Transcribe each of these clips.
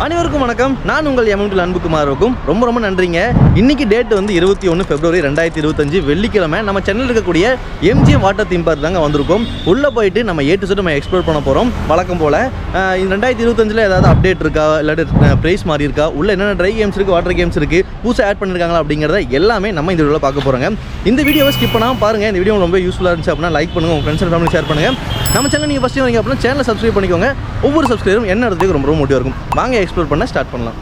அனைவருக்கும் வணக்கம். நான் உங்கள் எம்எம்டி அன்புக்குமாருக்கும் ரொம்ப நன்றிங்க. இன்னைக்கு டேட் வந்து 21 February 2025 வெள்ளிக்கிழமை. நம்ம சென்னையில் இருக்கக்கூடிய MGM வாட்டர் தீம் பார்க் தாங்க வந்திருக்கோம். உள்ளே போயிட்டு நம்ம A to Z நம்ம எக்ஸ்ப்ளோர் பண்ண போகிறோம். வழக்கம் போல் 2025 ஏதாவது அப்டேட் இருக்கா, இல்லாட்டி ப்ரைஸ் மாறி இருக்கா, உள்ள என்னென்ன ட்ரை கேம்ஸ் இருக்குது, வாட்டர் கேம்ஸ் இருக்குது, புதுசாக ஆட் பண்ணியிருக்காங்களா அப்படிங்கிறத எல்லாமே நம்ம இந்த வீடியோவில் பார்க்க போகிறோங்க. இந்த வீடியோவை ஸ்கிப் பண்ணாமல் பாருங்கள். இந்த வீடியோ ரொம்ப யூஸ்ஃபுல்லாக இருந்துச்சு அப்படின்னா லைக் பண்ணுங்கள், உங்கள் ஃப்ரெண்ட்ஸ் அண்ட் ஃபேமிலி ஷேர் பண்ணுங்கள். நம்ம சேனல் நீங்கள் ஃபஸ்ட்டு வரீங்க அப்படின்னா சேனலை சப்ஸ்கிரைப் பண்ணிக்கோங்க. ஒவ்வொரு சப்ஸ்கிரைபரும் என்ன இடத்துக்கு ரொம்ப மோட்டிவாக இருக்கும். வாங்க எக்ஸ்ப்ளோர் பண்ண ஸ்டார்ட் பண்ணலாம்.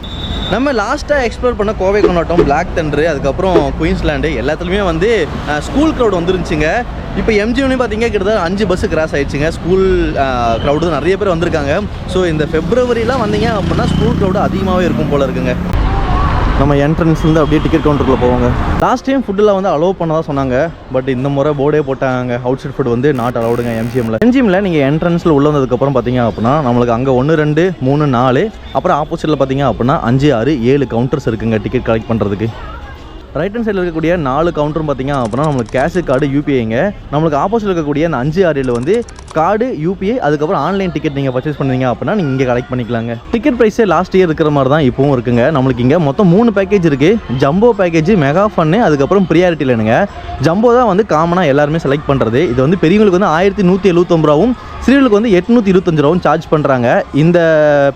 நம்ம லாஸ்ட்டாக எக்ஸ்ப்ளோர் பண்ண கோவை கொண்டாட்டம், பிளாக் தண்டர், அதுக்கப்புறம் குயின்ஸ்லாண்டு எல்லாத்துலேயுமே வந்து ஸ்கூல் க்ரௌட் வந்துருந்துச்சுங்க. இப்போ MGMலையும் பார்த்தீங்க கிட்டத்தட்ட 5 பஸ்ஸு கிராஸ் ஆகிடுச்சுங்க. ஸ்கூல் க்ரௌடு நிறைய பேர் வந்திருக்காங்க. ஸோ இந்த ஃபெப்ரவரிலாம் வந்தீங்க அப்படின்னா ஸ்கூல் க்ரௌடு அதிகமாகவே இருக்கும் போல் இருக்குங்க. நம்ம என்ட்ரன்ஸ்லேருந்து அப்படியே டிக்கெட் கவுண்டருக்குள்ளே போவாங்க. லாஸ்ட் டைம் ஃபுட்டெல்லாம் வந்து அலோவ் பண்ண தான் சொன்னாங்க. பட் இந்த முறை போர்டே போட்டாங்க, அவுட் சைட் ஃபுட் வந்து நாட் அலவுடுங்க MGMல. நீங்கள் என்ட்ரன்ஸில் உள்ள வந்ததுக்கப்புறம் பார்த்தீங்க அப்படின்னா நம்மளுக்கு அங்கே 1, 2, 3, 4 அப்புறம் ஆப்போசிட்டில் பார்த்தீங்க அப்படின்னா 5, 6, 7 கவுண்டர்ஸ் இருக்குங்க டிக்கெட் கலெக்ட் பண்ணுறதுக்கு. ரைட் ஹேண்ட் சைடில் இருக்கக்கூடிய 4 கவுண்டரும் பார்த்தீங்க அப்படின்னா நம்மளுக்கு கேஷு கார்டு UPIங்க. நம்மளுக்கு ஆப்போசிட்டில் இருக்கக்கூடிய அந்த 5, 6 வந்து கார்டு UPI, அதுக்கப்புறம் ஆன்லைன் டிக்கெட் நீங்கள் பர்ச்சேஸ் பண்ணுவீங்க அப்படின்னா நீங்கள் இங்கே கலெக்ட் பண்ணிக்கலாங்க. டிக்கெட் ப்ரைஸே லாஸ்ட் இயர் இருக்கிற மாதிரி தான் இப்போவும் இருக்குங்க. நம்மளுக்கு இங்கே மொத்தம் 3 பேக்கேஜ் இருக்குது. ஜம்போ பேக்கேஜ், மெகா ஃபன்னு, அதுக்கப்புறம் ப்ரியாரிட்டி லைனுங்க. ஜம்போ தான் வந்து காமனாக எல்லாருமே செலக்ட் பண்ணுறது. இது வந்து பெரியவங்களுக்கு வந்து 1179 ரூபாவும், சிறியவங்களுக்கு வந்து 825 ரூபாவும் சார்ஜ் பண்ணுறாங்க. இந்த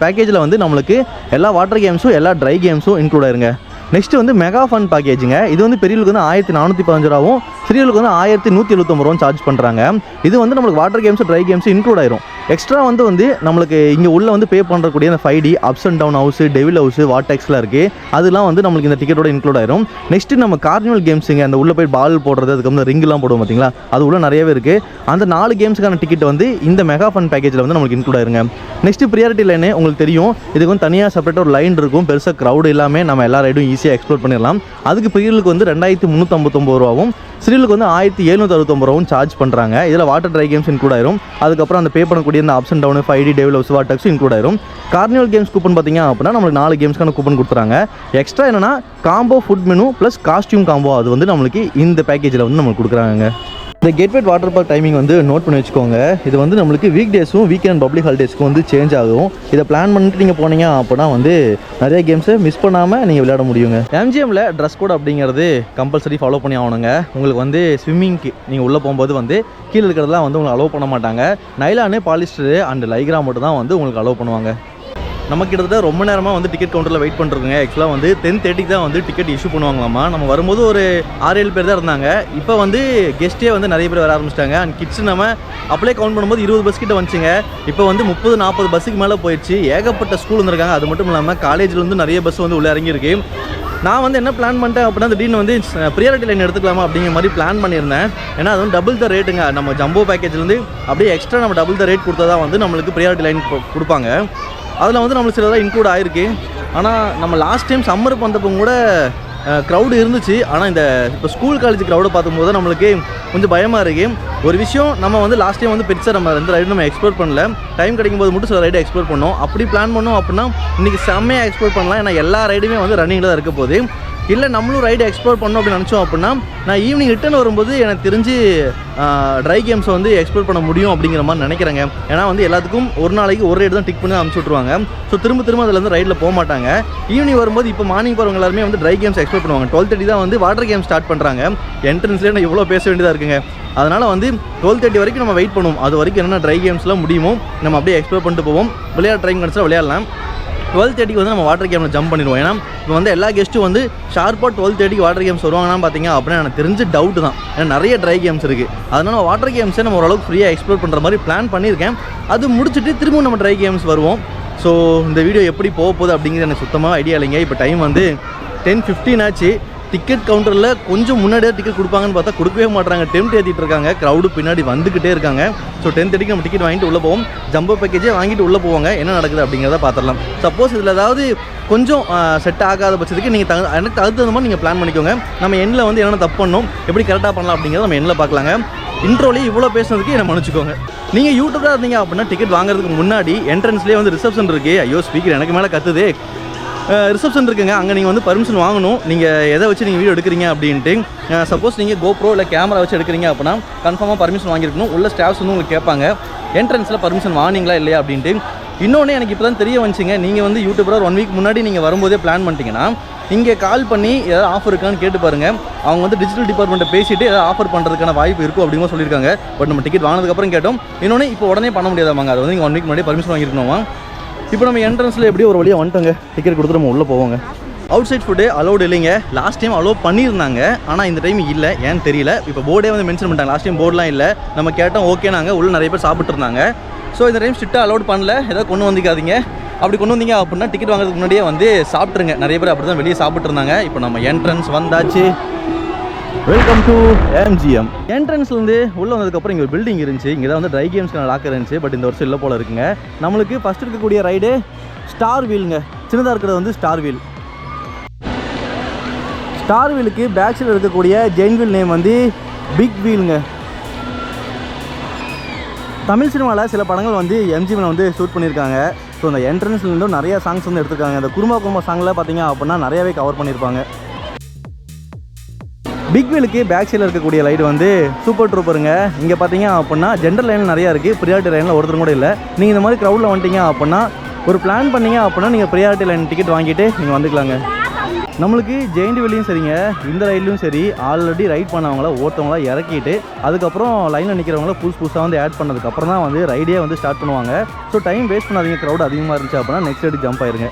பேக்கேஜில் வந்து நம்மளுக்கு எல்லா வாட்டர் கேம்ஸும் எல்லா ட்ரை கேம்ஸும் இன்க்ளூட் ஆயிருங்க. நெக்ஸ்ட் வந்து மெகா ஃபன் பேக்கேஜுங்க. இது வந்து பெரியவங்களுக்கு வந்து 1415 ரூபாவும், சிறியவங்களுக்கு வந்து 1179 ரூபாவும் சார்ஜ் பண்ணுறாங்க. இது வந்து நம்மளுக்கு water games dry games include ஆயிரும். எக்ஸ்ட்ரா வந்து நம்மளுக்கு இங்கே உள்ளே வந்து பே பண்ணுறக்கூடிய அந்த 5D ups and down house, devil house, வாட்டெக்ஸ்லாம் இருக்குது. அதெல்லாம் வந்து நம்மளுக்கு இந்த டிக்கெட்டோட இன்க்ளூட் ஆயிரும். நெக்ஸ்ட்டு நம்ம கார்னிவல் கேம்ஸுங்க, அந்த உள்ளே போய் பால் போடுறது, அதுக்கப்புறம் ரிங்லாம் போடுவோம் பார்த்தீங்களா, அது உள்ள நிறையவே இருக்குது. அந்த 4 கேம்ஸுக்கான டிக்கெட் வந்து இந்த மெகா ஃபன் பேக்கேஜில் வந்து நம்மளுக்கு இன்க்ளூட் ஆயிருங்க. நெக்ஸ்ட்டு ப்ரியாரிட்டி லைனு உங்களுக்கு தெரியும். இதுக்கு வந்து தனியாக செப்பரேட்டாக ஒரு லைன் இருக்கும். பெருசாக க்ரௌடு இல்லாமல் நம்ம எல்லா ரைடும் ஈஸியாக எக்ஸ்ப்ளோர் பண்ணிடலாம். அதுக்கு பெரியவங்களுக்கு வந்து 2359 ரூபாவும், சிறியலுக்கு வந்து 1769 ரூபாவும் சார்ஜ் பண்ணுறாங்க. இதில் வாட்டர் ட்ரை கேம்ஸ் இன்க்ளூட் ஆயிரும். அதுக்கப்புறம் அந்த பே பண்ணக்கூடிய அந்த ups and down 5D, devil house, வாட்டெக்ஸும் இன்க்ளூட் ஆயிரும். கார்னிவல் கேம்ஸ் கூப்பன் பார்த்தீங்க அப்படின்னா நம்மளுக்கு 4 கேம்ஸ்க்கான கூப்பன் கொடுத்துறாங்க. எக்ஸ்ட்ரா என்னன்னா combo food menu plus costume combo, அது வந்து நம்மளுக்கு இந்த பேக்கேஜில் வந்து நம்மளுக்கு கொடுக்குறாங்க. இந்த கேட்வே வாட்டர் பார்க் டைமிங் வந்து நோட் பண்ணி வச்சுக்கோங்க. இது வந்து நம்மளுக்கு வீக் டேஸும் வீக்கெண்ட் பப்ளிக் ஹாலிடேஸ்க்கும் வந்து சேஞ்ச் ஆகும். இதை பிளான் பண்ணிட்டு நீங்கள் போனீங்க அப்படின்னா வந்து நிறைய கேம்ஸை மிஸ் பண்ணாமல் நீங்கள் விளையாட முடியுங்க. MGMல ட்ரெஸ் கோட் அப்படிங்கிறது கம்பல்சரி ஃபாலோ பண்ணி ஆகணுங்க. உங்களுக்கு வந்து ஸ்விம்மிங்க்கு நீங்கள் உள்ளே போகும்போது வந்து கீழே இருக்கிறதெல்லாம் வந்து உங்களுக்கு அலோவ் பண்ண மாட்டாங்க. நைலானு, பாலிஸ்டரு அண்ட் லைக்ரா மட்டும் தான் வந்து உங்களுக்கு அலோவ் பண்ணுவாங்க. நம்ம கிட்டத்தட்ட ரொம்ப நேரமாக வந்து டிக்கெட் கவுண்டரில் வெயிட் பண்ணுறோங்க. ஆக்சுவலாக வந்து 10:30 தான் வந்து டிக்கெட் இஷ்யூ பண்ணுவாங்களாமா. நம்ம வரும்போது ஒரு 6-7 பேர் தான் இருந்தாங்க. இப்போ வந்து கெஸ்ட்டே வந்து நிறைய பேர் வர ஆரம்பிச்சிட்டாங்க. அண்ட் கிட்ஸ் நம்ம அப்படியே கவுண்ட் பண்ணும்போது 20 பஸ் கிட்ட வந்துச்சுங்க. இப்போ வந்து 30-40 பஸ்ஸுக்கு மேலே போயிடுச்சு. ஏகப்பட்ட ஸ்கூல் வந்துருக்காங்க. அது மட்டும் இல்லாமல் காலேஜில் வந்து நிறைய பஸ் வந்து உள்ளே இறங்கியிருக்கு. நான் வந்து என்ன பிளான் பண்ணிட்டேன் அப்படின்னா திடீர்னு வந்து ப்ரியாரிட்டி லைன் எடுத்துக்கலாமா அப்படிங்கிற மாதிரி பிளான் பண்ணியிருந்தேன். ஏன்னா அது வந்து டபுள் த ரேட்டுங்க. நம்ம ஜம்போ பேக்கேஜ்லேருந்து அப்படியே எக்ஸ்ட்ரா நம்ம டபுள் த ரேட் கொடுத்தா தான் வந்து நம்மளுக்கு ப்ரியாரிட்டி லைன் கொடுப்பாங்க. அதில் வந்து நம்மளுக்கு சிலதான் இன்க்ளூட் ஆகிருக்கு. ஆனால் நம்ம லாஸ்ட் டைம் சம்மருக்கு வந்தப்போ கூட க்ரௌடு இருந்துச்சு. ஆனால் இந்த இப்போ ஸ்கூல் காலேஜ் க்ரௌடை பார்க்கும்போது நம்மளுக்கு கொஞ்சம் பயமாக இருக்குது. ஒரு விஷயம், நம்ம வந்து லாஸ்ட் டைம் வந்து பெருசாக நம்ம 2 ரைடு நம்ம எக்ஸ்ப்ளோர் பண்ணல. டைம் கிடைக்கும்போது மட்டும் சில ரைடு எக்ஸ்ப்ளோர் பண்ணோம். அப்படி பிளான் பண்ணோம் அப்படின்னா இன்றைக்கி செம்மையாக எக்ஸ்ப்ளோர் பண்ணலாம். ஏன்னா எல்லா ரைடுமே வந்து ரன்னிங்கில் தான் இருக்க போகுது. இல்லை நம்மளும் ரைடு எக்ஸ்ப்ளோர் பண்ணோம் அப்படின்னு நினச்சோம் அப்படின்னா நான் ஈவினிங் ரிட்டர்ன் வரும்போது எனக்கு தெரிஞ்சு ட்ரை கேம்ஸை வந்து எக்ஸ்ப்ளோர் பண்ண முடியும் அப்படிங்கிற மாதிரி நினைக்கிறேங்க. ஏன்னா வந்து எல்லாத்துக்கும் ஒரு நாளைக்கு ஒரு ரைடு தான் டிக் பண்ணி அனுப்பிச்சி விட்ருவாங்க. ஸோ திரும்ப அதில் வந்து ரைடில் போக மாட்டாங்க. ஈவினிங் வரும்போது இப்போ மார்னிங் போகிறவங்க எல்லாருமே வந்து ட்ரை கேம்ஸ் எக்ஸ்ப்ளோர் பண்ணுவாங்க. 12:30 தான் வந்து வாட்டர் கேம் ஸ்டார்ட் பண்ணுறாங்க. என்ட்ரன்ஸ்லேயே நான் இவ்வளோ பேச வேண்டியதாக இருக்குங்க. அதனால் வந்து 12:30 வரைக்கும் நம்ம வெயிட் பண்ணுவோம். அது வரைக்கும் என்னென்ன ட்ரை கேம்ஸ்லாம் முடியுமோ நம்ம அப்படியே எக்ஸ்ப்ளோர் பண்ணிட்டு போவோம். விளையாட ட்ரைம் கிடச்சா விளையாடலாம். 12:30 வந்து நம்ம வாட்டர் கேமில் ஜம்ப் பண்ணிடுவோம். ஏன்னா இப்போ வந்து எல்லா கெஸ்ட்டும் வந்து ஷார்ப்பாக 12:30 வாட்டர் கேம்ஸ் வருவாங்கன்னா பார்த்தீங்க அப்படின்னா எனக்கு தெரிஞ்ச டவுட்டு தான். ஏன்னா நிறைய ட்ரை கேம்ஸ் இருக்குது. அதனால் வாட்டர் கேம்ஸை நம்ம ஓரளவுக்கு ஃப்ரீயாக எக்ஸ்ப்ளோர் பண்ணுற மாதிரி பிளான் பண்ணியிருக்கேன். அது முடிச்சுட்டு திரும்ப நம்ம ட்ரை கேம்ஸ் வருவோம். ஸோ இந்த வீடியோ எப்படி போக போகுது அப்படிங்கிறது எனக்கு சுத்தமாக ஐடியா இல்லைங்க. இப்போ டைம் வந்து 10:15 ஆச்சு. டிக்கெட் கவுண்டரில் கொஞ்சம் முன்னாடியே டிக்கெட் கொடுப்பாங்கன்னு பார்த்தா கொடுக்கவே மாட்டாங்க. டெம்ட் ஏற்றிட்டு இருக்காங்க. க்ரௌடு பின்னாடி வந்துக்கிட்டே இருக்காங்க. ஸோ 10:30 நம்ம டிக்கெட் வாங்கிட்டு உள்ளே போவோம். ஜம்போ பேக்கேஜே வாங்கிட்டு உள்ளே போவாங்க. என்ன நடக்குது அப்படிங்கிறத பார்த்துடலாம். சப்போஸ் இதில் ஏதாவது கொஞ்சம் செட் ஆகாத பட்சத்துக்கு நீங்கள் எனக்கு தகுந்த மாதிரி நீங்கள் பிளான் பண்ணிக்கோங்க. நம்ம எண்ணில் வந்து என்னென்ன தப்பு பண்ணணும், எப்படி கரெக்டாக பண்ணலாம் அப்படிங்கிறத நம்ம எண்ணில் பார்க்கலாங்க. இன்ட்ரோலேயே இவ்வளோ பேசுனதுக்கு என்ன மன்னிச்சுக்கோங்க. நீங்கள் யூடியூப்ல இருந்தீங்க அப்படின்னா டிக்கெட் வாங்குறதுக்கு முன்னாடி என்ட்ரன்ஸ்லேயே வந்து ரிசப்ஷன் இருக்குது. ஐயோ ஸ்பீக்கர் எனக்கு மேலே கத்துது. ரிசப்ஷன் இருக்குங்க. அங்கே நீங்கள் வந்து பர்மிஷன் வாங்கணும். நீங்கள் எதை வச்சு நீங்கள் வீடியோ எடுக்கிறீங்க அப்படின்ட்டு. சப்போஸ் நீங்கள் கோப்ரோ இல்லை கேமரா வச்சு எடுக்கிறீங்க அப்படின்னா கன்ஃபார்மாக பர்மிஷன் வாங்கியிருக்கணும். உள்ள ஸ்டாஃப்ஸ் வந்து உங்களுக்கு கேட்பாங்க. என்ட்ரன்ஸில் பர்மிஷன் வாங்கினீங்களா இல்லையா அப்படின்ட்டு. இன்னொன்று எனக்கு இப்போ தான் தெரிய வந்துச்சுங்க, நீங்கள் வந்து யூடியூபராக 1 வீக் முன்னாடி நீங்கள் வரும்போதே பிளான் பண்ணிட்டீங்கன்னா இங்கே கால் பண்ணி ஏதாவது ஆஃபர் இருக்கான்னு கேட்டு பாருங்கள். அவங்க வந்து டிஜிட்டல் டிபார்ட்மெண்ட்டை பேசிவிட்டு ஏதாவது ஆஃபர் பண்ணுறதுக்கான வாய்ப்பு இருக்கும் அப்படிங்கிற சொல்லியிருக்காங்க. பட் நம்ம டிக்கெட் வாங்கினதுக்கப்புறம் கேட்டோம். இன்னொன்று இப்போ உடனே பண்ண முடியாதாமாங்க, அது வந்து நீங்கள் 1 வீக் முன்னாடி பர்மிஷன் வாங்கியிருக்கணுமா. இப்போ நம்ம என்ட்ரன்ஸில் எப்படியும் ஒரு வழியாக வந்துட்டோங்க, டிக்கெட் கொடுத்து நம்ம உள்ளே போவோங்க. அவுட் சைட் ஃபுட்டு அலோடு இல்லைங்க. லாஸ்ட் டைம் அலோவ் பண்ணியிருந்தாங்க, ஆனால் இந்த டைம் இல்லை, ஏன்னு தெரியல. இப்போ போர்டே வந்து மென்ஷன் பண்ணிட்டாங்க, லாஸ்ட் டைம் போர்டெலாம் இல்லை. நம்ம கேட்டோம், ஓகே நாங்கள் உள்ள நிறைய பேர் சாப்பிட்டு இருந்தாங்க. ஸோ இந்த டைம் ஸ்ட்ரிக்டாக அலோட் பண்ணல, ஏதாவது கொண்டு வந்திக்காதீங்க. அப்படி கொண்டு வந்தீங்க அப்படின்னா டிக்கெட் வாங்குறதுக்கு முன்னாடியே வந்து சாப்பிட்ருங்க. நிறைய பேர் அப்படி தான் வெளியே சாப்பிட்டு இருந்தாங்க. இப்போ நம்ம என்ட்ரன்ஸ் வந்தாச்சு. Welcome to MGM. என்ட்ரன்ஸ்லேருந்து உள்ளே வந்ததுக்கப்புறம் இங்கே ஒரு பில்டிங் இருந்துச்சு. இங்கே தான் வந்து ட்ரை கேம்ஸ்க்கான லாக்கர் இருந்துச்சு. பட் இந்த வருஷம் இல்லை போல் இருக்குங்க. நம்மளுக்கு ஃபஸ்ட் இருக்கக்கூடிய ரைடு ஸ்டார் வீலுங்க. சின்னதாக இருக்கிறது வந்து ஸ்டார் வீல். ஸ்டார் வீலுக்கு பேக் சைடில் இருக்கக்கூடிய ஜெயின் வீல் நேம் வந்து பிக் வீலுங்க. தமிழ் சினிமாவில் சில படங்கள் வந்து MGMல வந்து ஷூட் பண்ணியிருக்காங்க. ஸோ அந்த என்ட்ரன்ஸ்லேருந்தும் நிறையா சாங்ஸ் வந்து எடுத்துருக்காங்க. அந்த குருமா குருமா சாங்கில் பார்த்தீங்க அப்படின்னா நிறையாவே கவர் பண்ணியிருப்பாங்க. பிக் வீலுக்கு பேக் சைடில் இருக்கக்கூடிய லைட் வந்து சூப்பர் ட்ரூப்பருங்க. இங்கே பார்த்தீங்க அப்படின்னா ஜென்ரல் லைனில் நிறையா இருக்குது, ப்ரியாரிட்டி லைனில் ஒருத்தர் கூட இல்லை. நீங்கள் இந்த மாதிரி க்ரௌடில் வந்துட்டீங்க அப்படின்னா ஒரு பிளான் பண்ணீங்க அப்படின்னா நீங்கள் ப்ரியாரிட்டி லைன் டிக்கெட் வாங்கிட்டு நீங்கள் வந்துக்கலாங்க. நம்மளுக்கு ஜெயிண்ட் வெளியும் சரிங்க, இந்த ரைட்லையும் சரி ஆல்ரெடி ரைட் பண்ணவங்கள ஒருத்தவங்கள இறக்கிட்டு அதுக்கப்புறம் லைனில் நிற்கிறவங்கள புதுசாக வந்து ஆட் பண்ணதுக்கப்புறம் தான் வந்து ரைடே வந்து ஸ்டார்ட் பண்ணுவாங்க. ஸோ டைம் வேஸ்ட் பண்ணாதீங்க. க்ரௌட் அதிகமாக இருந்துச்சு அப்படின்னா நெக்ஸ்ட் ரைடு ஜம்ப் ஆயிருங்க.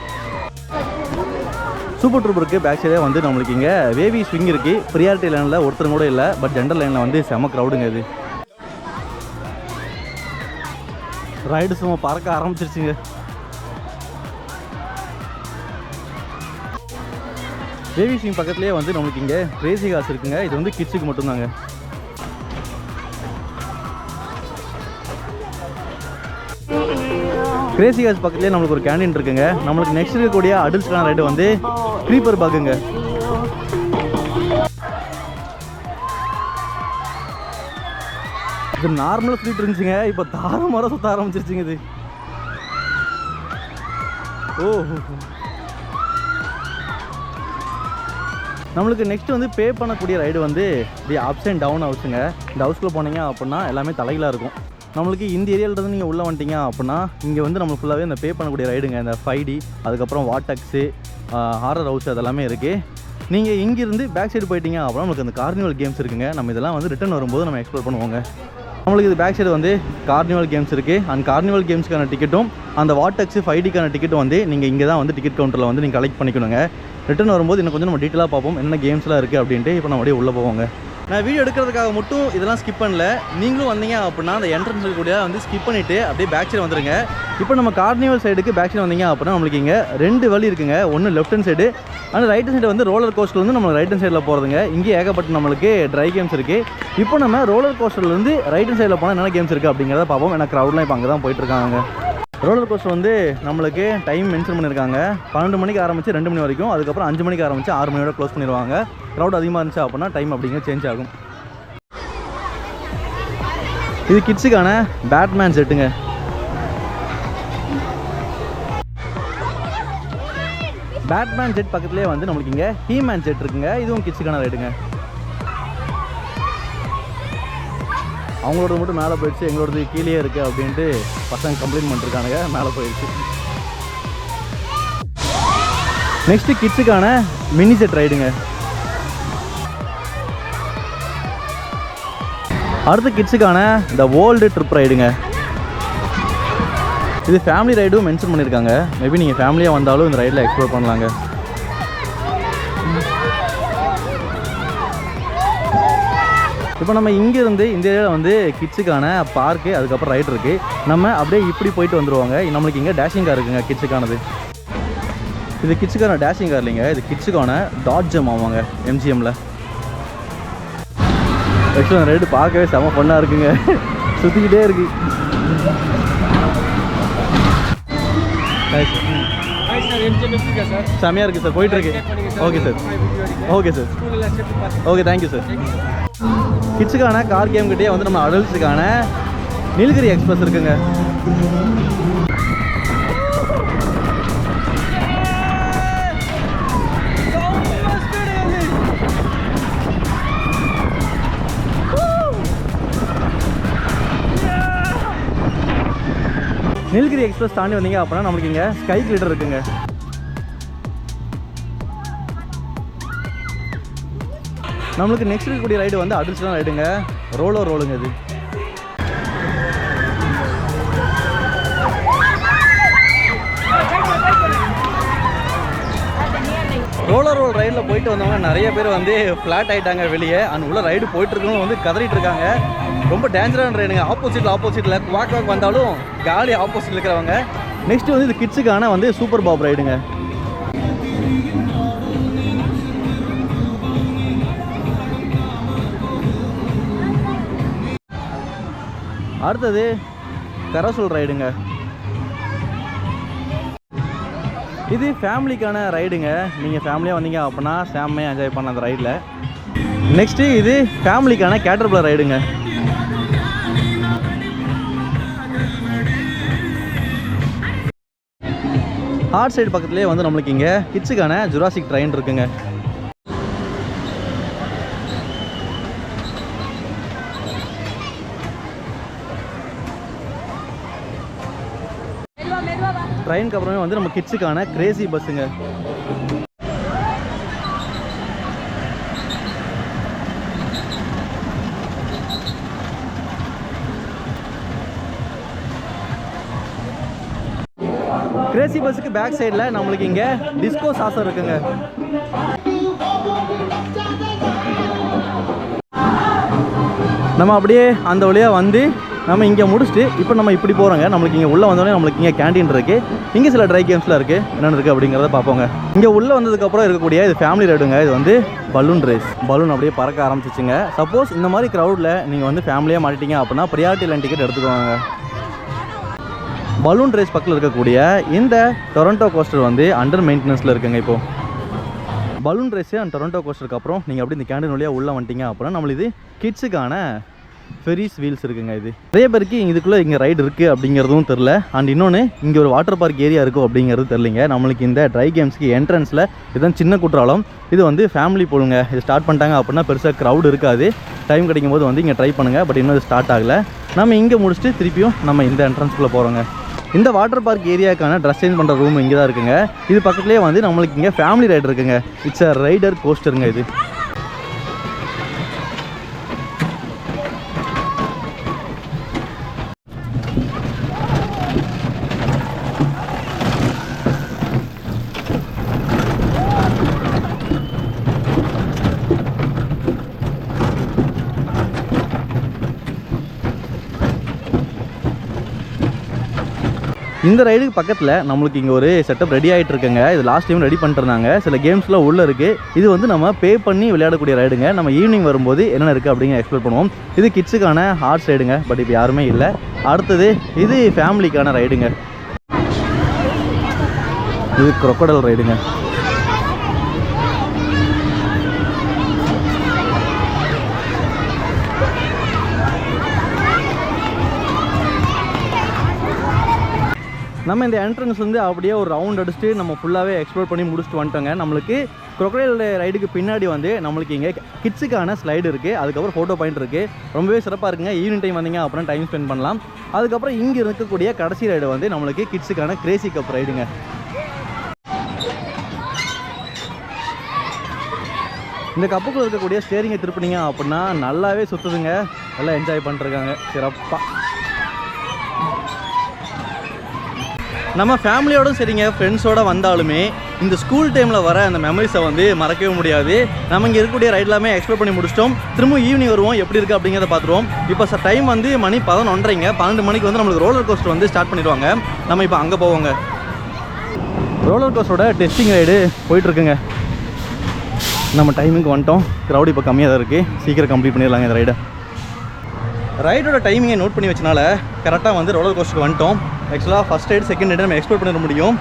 சூப்பர் ட்ரூப்பருக்கு பேக் சைடே வந்து நம்மளுக்கு இங்கே வேவி ஸ்விங் இருக்குது. ப்ரியாரிட்டி லைனில் ஒருத்தரும் கூட இல்லை, பட் ஜென்ரல் லைனில் வந்து செம க்ரௌடுங்க. இது ரைடு சும்மா பறக்க ஆரம்பிச்சிருச்சுங்க. வேவி ஸ்விங் பக்கத்துலேயே வந்து நம்மளுக்கு இங்கே கிரேசி ஹார்ஸ் இருக்குங்க. இது வந்து கிட்ஸுக்கு மட்டும்தாங்க. கிரேசி ஹார்ஸ் பக்கத்துலேயே நம்மளுக்கு ஒரு கேண்டீன் இருக்குங்க. நம்மளுக்கு நெக்ஸ்ட் இருக்கக்கூடிய அடல்ட்ஸ்க்கான ரைடு வந்து க்ரீப்பர் பக்குங்க. இது நார்மலாக சுற்றிட்டு இருந்துச்சுங்க, இப்போ தாரமாக சுற்ற ஆரம்பிச்சிருச்சுங்க. இது நம்மளுக்கு நெக்ஸ்ட் வந்து பே பண்ணக்கூடிய ரைடு வந்து இப்படி அப்ஸ் அண்ட் டவுன் ஹவுஸுங்க. இந்த ஹவுஸ்க்குள்ளே போனீங்க அப்படின்னா எல்லாமே தலைகளாக இருக்கும். நம்மளுக்கு இந்த ஏரியாவிலேருந்து நீங்கள் உள்ளே வந்துட்டீங்க அப்படின்னா இங்கே வந்து நம்மளுக்கு ஃபுல்லாகவே இந்த பே பண்ணக்கூடிய ரைடுங்க. இந்த 5D, அதுக்கப்புறம் வாட்டக்ஸு, ஹாரர் ஹவுஸ் அதெல்லாமே இருக்குது. நீங்கள் இங்கேருந்து பேக் சைடு போயிட்டீங்க அப்படின்னா நம்மளுக்கு அந்த கார்னிவல் கேம்ஸ் இருக்குங்க. நம்ம இதெல்லாம் வந்து ரிட்டன் வரும்போது நம்ம எக்ஸ்ப்ளோர் பண்ணுவோங்க. நம்மளுக்கு இது பேக் சைடு வந்து கார்னிவல் கேம்ஸ் இருக்குது. அந்த கார்னிவல் கேம்ஸ்க்கான டிக்கெட்டும் அந்த வாட்டக்ஸு 5Dக்கான டிக்கெட்டும் வந்து நீங்கள் இங்கே தான் வந்து டிக்கெட் கவுண்டரில் வந்து நீங்கள் கலெக்ட் பண்ணிக்கணுங்க. ரிட்டன் வரும்போது இன்னும் கொஞ்சம் நம்ம டீட்டெயிலாக பார்ப்போம் என்னென்ன கேம்ஸ்லாம் இருக்குது அப்படின்ட்டு. இப்போ நம்ம அப்படியே உள்ளே போவோங்க. நான் வீடியோ எடுக்கிறதுக்காக மட்டும் இதெல்லாம் ஸ்கிப் பண்ணல. நீங்களும் வந்தீங்க அப்படின்னா அந்த என்ட்ரன்ஸ் கூட வந்து ஸ்கிப் பண்ணிவிட்டு அப்படியே பேக் சைடு வந்துருங்க. இப்போ நம்ம கார்னிவல் சைடுக்கு பேக் சைடு வந்தீங்க அப்படின்னா நம்மளுக்கு இங்கே 2 வழி இருக்குங்க. ஒன்று லெஃப்ட் ஹேண்ட் சைடு, ஆனால் ரைட் ஹேண்ட் சைடு வந்து ரோலர் கோஸ்டர் வந்து நம்ம ரைட் ஹேண்ட் சைடில் போகிறதுங்க. இங்கே ஏகப்பட்ட நம்மளுக்கு ட்ரை கேம்ஸ் இருக்குது. இப்போ நம்ம ரோலர் கோஸ்டர்லேருந்து ரைட் ஹேண்ட் சைடில் போனால் என்னென்ன கேம்ஸ் இருக்குது அப்படிங்கிறத பார்ப்போம். ஏன்னா க்ரௌட்லாம் இப்போ அங்கே தான் போயிட்டுருக்காங்க. ரோலர் கோஸ்டர் வந்து நம்மளுக்கு டைம் மென்ஷன் பண்ணியிருக்காங்க. 12 மணிக்கு ஆரம்பித்து 2 மணி வரைக்கும், அதுக்கப்புறம் 5 மணிக்கு ஆரம்பித்து 6 மணியோட க்ளோஸ் பண்ணிடுவாங்க. க்ரௌட் அதிகமாக இருந்துச்சு அப்படின்னா டைம் அப்படிங்கிற சேஞ்ச் ஆகும். இது கிட்ஸுக்கான பேட்மேன் செட்டுங்க. பேட்மேன் செட் பக்கத்துலேயே வந்து நம்மளுக்கு இங்கே ஹீமேன் செட் இருக்குங்க. இதுவும் கிட்ஸுக்கான ரைடுங்க. அவங்களோட மட்டும் மேலே போயிடுச்சு, எங்களோடது கீழே இருக்குது அப்படின்ட்டு பசங்க கம்ப்ளைண்ட் பண்ணிருக்கானுங்க. மேலே போயிடுச்சு. நெக்ஸ்ட்டு கிட்ஸுக்கான மினி செட் ரைடுங்க. அடுத்து கிட்ஸுக்கான இந்த வேர்ல்டு ட்ரிப் ரைடுங்க. இது ஃபேமிலி ரைடும் மென்ஷன் பண்ணியிருக்காங்க. மேபி நீங்கள் ஃபேமிலியாக வந்தாலும் இந்த ரைடில் எக்ஸ்ப்ளோர் பண்ணலாங்க. இப்போ நம்ம இங்கேருந்து இந்த ஏரியாவில் வந்து கிட்ஸுக்கான பார்க்கு, அதுக்கப்புறம் ரைட் இருக்குது. நம்ம அப்படியே இப்படி போயிட்டு வந்துடுவாங்க. நம்மளுக்கு இங்கே டேஷிங் கார் இருக்குங்க கிட்ஸுக்கானது. இது கிட்ஸுக்கான டேஷிங் கார் இல்லைங்க, இது கிட்ஸுக்கான டாட் ஜம் ஆவாங்க MGMல. ஆக்சுவலாக அந்த ரைடு பார்க்கவே செம ஃபன்னாக இருக்குங்க, சுற்றிக்கிட்டே இருக்கு. செமையாக இருக்குது சார், போயிட்டுருக்கு. Okay sir, okay sir, okay thank you sir. கிட்ஸுக்கான கார் கேம் கிட்டே வந்து நம்ம அடல்ட்ஸுக்கான நீலகிரி எக்ஸ்பிரஸ் இருக்குங்க. நீலகிரி எக்ஸ்பிரஸ் தாண்டி வந்தீங்க அப்படின்னா நம்மளுக்கு இங்கே ஸ்கை கிளிட்டர் இருக்குங்க. நம்மளுக்கு நெக்ஸ்ட் இருக்கக்கூடிய ரைடு வந்து அடிஷனல் ரைடுங்க, ரோலுங்க. இது ரோல் ரைடில் போயிட்டு வந்தவங்க நிறைய பேர் வந்து ஃப்ளாட் ஆகிட்டாங்க வெளியே. அண்ட் உள்ள ரைடு போயிட்டு இருக்கவங்க வந்து கதறிட்டு இருக்காங்க. ரொம்ப டேஞ்சரான ரைடுங்க. ஆப்போசிட்டில் குவாக் வந்தாலும் காலி ஆப்போசிட்டில் இருக்கிறவங்க. நெக்ஸ்ட் வந்து இது கிட்ஸுக்கான வந்து சூப்பர் பாப் ரைடுங்க. அடுத்தது கரசூல் ரைடுங்க. இது ஃபேமிலிக்கான ரைடுங்க. நீங்கள் ஃபேமிலியாக வந்தீங்க அப்படின்னா செம்மையாக என்ஜாய் பண்ண அந்த ரைடில். நெக்ஸ்ட்டு இது ஃபேமிலிக்கான கேட்டர்பில்லர் ரைடுங்க. ஹார்ட் சைடு பக்கத்துலேயே வந்து நம்மளுக்கு இங்கே கிட்ஸுக்கான ஜுராசிக் ட்ரெயின் இருக்குங்க. ட்ரெயினுக்கு அப்புறமே வந்து நம்ம கிட்ஸுக்கான கிரேசி பஸ்ஸுங்க. கிரேசி பஸ்ஸுக்கு பேக் சைடில் நம்மளுக்கு இங்கே டிஸ்கோ சாசர் இருக்குங்க. நம்ம அப்படியே அந்த வழியாக வந்து நம்ம இங்கே முடிச்சுட்டு இப்போ நம்ம இப்படி போகிறோங்க. நம்மளுக்கு இங்கே உள்ளே வந்தோடனே நம்மளுக்கு இங்கே கேண்டீன் இருக்குது. இங்கே சில ட்ரை கேம்ஸ்லாம் இருக்குது. என்னென்ன இருக்குது அப்படிங்கிறத பார்ப்போங்க. இங்கே உள்ளே வந்ததுக்கப்புறம் இருக்கக்கூடிய இது ஃபேமிலி ரைடுங்க. இது வந்து பலூன் ரேஸ். பலூன் அப்படியே பறக்க ஆரம்பிச்சிச்சுங்க. சப்போஸ் இந்த மாதிரி க்ரௌடில் நீங்கள் வந்து ஃபேமிலியாக மாட்டிட்டீங்க அப்படின்னா ப்ரியாரிட்டி லைன் டிக்கெட் எடுத்துக்குவாங்க. பலூன் ரேஸ் பக்கத்தில் இருக்கக்கூடிய இந்த டொரண்டோ கோஸ்டர் வந்து அண்டர் மெயின்டெனன்ஸில் இருக்குங்க. இப்போது பலூன் ரேஸு அண்ட் டொரண்டோ கோஸ்டருக்கு அப்புறம் நீங்கள் அப்படி இந்த கேண்டீன் வழியாக உள்ளே வந்துட்டீங்க அப்படின்னா நம்மளுக்கு இது கிட்ஸுக்கான ஃபெரிஸ் வீல்ஸ் இருக்குங்க. இது நிறைய பேருக்கு இதுக்குள்ளே இங்கே ரைடு இருக்குது அப்படிங்கிறதும் தெரில. அண்ட் இன்னொன்று இங்கே ஒரு வாட்டர் பார்க் ஏரியா இருக்கும் அப்படிங்கிறது தெரிலிங்க. நம்மளுக்கு இந்த ட்ரை கேம்ஸ்க்கு என்ட்ரன்ஸில் இதுதான் சின்ன குற்றாலம். இது வந்து ஃபேமிலி போடுங்க. இது ஸ்டார்ட் பண்ணிட்டாங்க அப்படின்னா பெருசாக க்ரௌட் இருக்காது. டைம் கிடைக்கும் போது வந்து இங்கே ட்ரை பண்ணுங்கள். பட் இன்னும் இது ஸ்டார்ட் ஆகலை. நம்ம இங்கே முடிச்சுட்டு திருப்பியும் நம்ம இந்த என்ட்ரன்ஸ்குள்ளே போகிறோங்க. இந்த வாட்டர் பார்க் ஏரியாவுக்கான ட்ரெஸ் சேஞ்ச் பண்ணுற ரூம் இங்கே தான் இருக்குங்க. இது பக்கத்துலேயே வந்து நம்மளுக்கு இங்கே ஃபேமிலி ரைடு இருக்குங்க. இட்ஸ் அ ரைடர் கோஸ்டருங்க. இது இந்த ரைடுக்கு பக்கத்தில் நம்மளுக்கு இங்கே ஒரு செட்டப் ரெடி ஆகிட்டு இருக்குங்க. இது லாஸ்ட் டைம் ரெடி பண்ணிட்டுருந்தாங்க. சில கேம்ஸ்லாம் உள்ளே இருக்குது. இது வந்து நம்ம பே பண்ணி விளையாடக்கூடிய ரைடுங்க. நம்ம ஈவினிங் வரும்போது என்னென்ன இருக்குது அப்படிங்கிற எக்ஸ்ப்ளோர் பண்ணுவோம். இது கிட்ஸுக்கான ஹார்ஸ் ரைடுங்க. பட் இப்போ யாருமே இல்லை. அடுத்தது இது ஃபேமிலிக்கான ரைடுங்க. இது க்ரொக்கடைல் ரைடுங்க. நம்ம இந்த என்ட்ரன்ஸ் வந்து அப்படியே ஒரு ரவுண்ட் அடிச்சுட்டு நம்ம ஃபுல்லாகவே எக்ஸ்ப்ளோர் பண்ணி முடிச்சுட்டு வந்துட்டோங்க. நம்மளுக்கு க்ரொக்கடைல் ரைடுக்கு பின்னாடி வந்து நம்மளுக்கு இங்கே கிட்ஸுக்கான ஸ்லைடு இருக்குது. அதுக்கப்புறம் ஃபோட்டோ பாயிண்ட் இருக்குது. ரொம்பவே சிறப்பாக இருக்குங்க. ஈவினிங் டைம் வந்தீங்க அப்புறம் டைம் ஸ்பெண்ட் பண்ணலாம். அதுக்கப்புறம் இங்கே இருக்கக்கூடிய கடைசி ரைடு வந்து நம்மளுக்கு கிட்ஸுக்கான கிரேசி கப் ரைடுங்க. இந்த கப்புக்குள்ள இருக்கக்கூடிய ஸ்டேரிங்கை திருப்பினீங்க அப்படின்னா நல்லாவே சுற்றுதுங்க. நல்லா என்ஜாய் பண்ணிருக்காங்க சிறப்பாக. நம்ம ஃபேமிலியோடும் சரிங்க, ஃப்ரெண்ட்ஸோடு வந்தாலுமே இந்த ஸ்கூல் டைமில் வர அந்த மெமரிஸை வந்து மறக்கவே முடியாது. நம்ம இங்கே இருக்கக்கூடிய ரைட் எல்லாமே எக்ஸ்ப்ளோர் பண்ணி முடிச்சிட்டோம். திரும்ப ஈவினிங் வருவோம், எப்படி இருக்குது அப்படிங்கிறத பார்த்துருவோம். இப்போ டைம் வந்து மணி 11:30. 12 மணிக்கு வந்து நம்மளுக்கு ரோலர் கோஸ்டர் வந்து ஸ்டார்ட் பண்ணிடுவாங்க. நம்ம இப்போ அங்கே போவோங்க. ரோலர் கோஸ்டரோட டெஸ்டிங் ரைடு போயிட்டுருக்குங்க. நம்ம டைமுக்கு வந்துட்டோம். க்ரௌட் இப்போ கம்மியாக தான் இருக்குது. சீக்கிரம் கம்ப்ளீட் பண்ணிடலாங்க இந்த ரைடோட டைமிங்கை நோட் பண்ணி வச்சனால கரெக்டாக வந்து ரோலர் கோஸ்டருக்கு வந்துட்டோம். ஆக்சுவலாக ஃபஸ்ட் ரைடு செகண்ட் ரைடு நம்ம எக்ஸ்ப்ளோர் பண்ணிட முடியும்.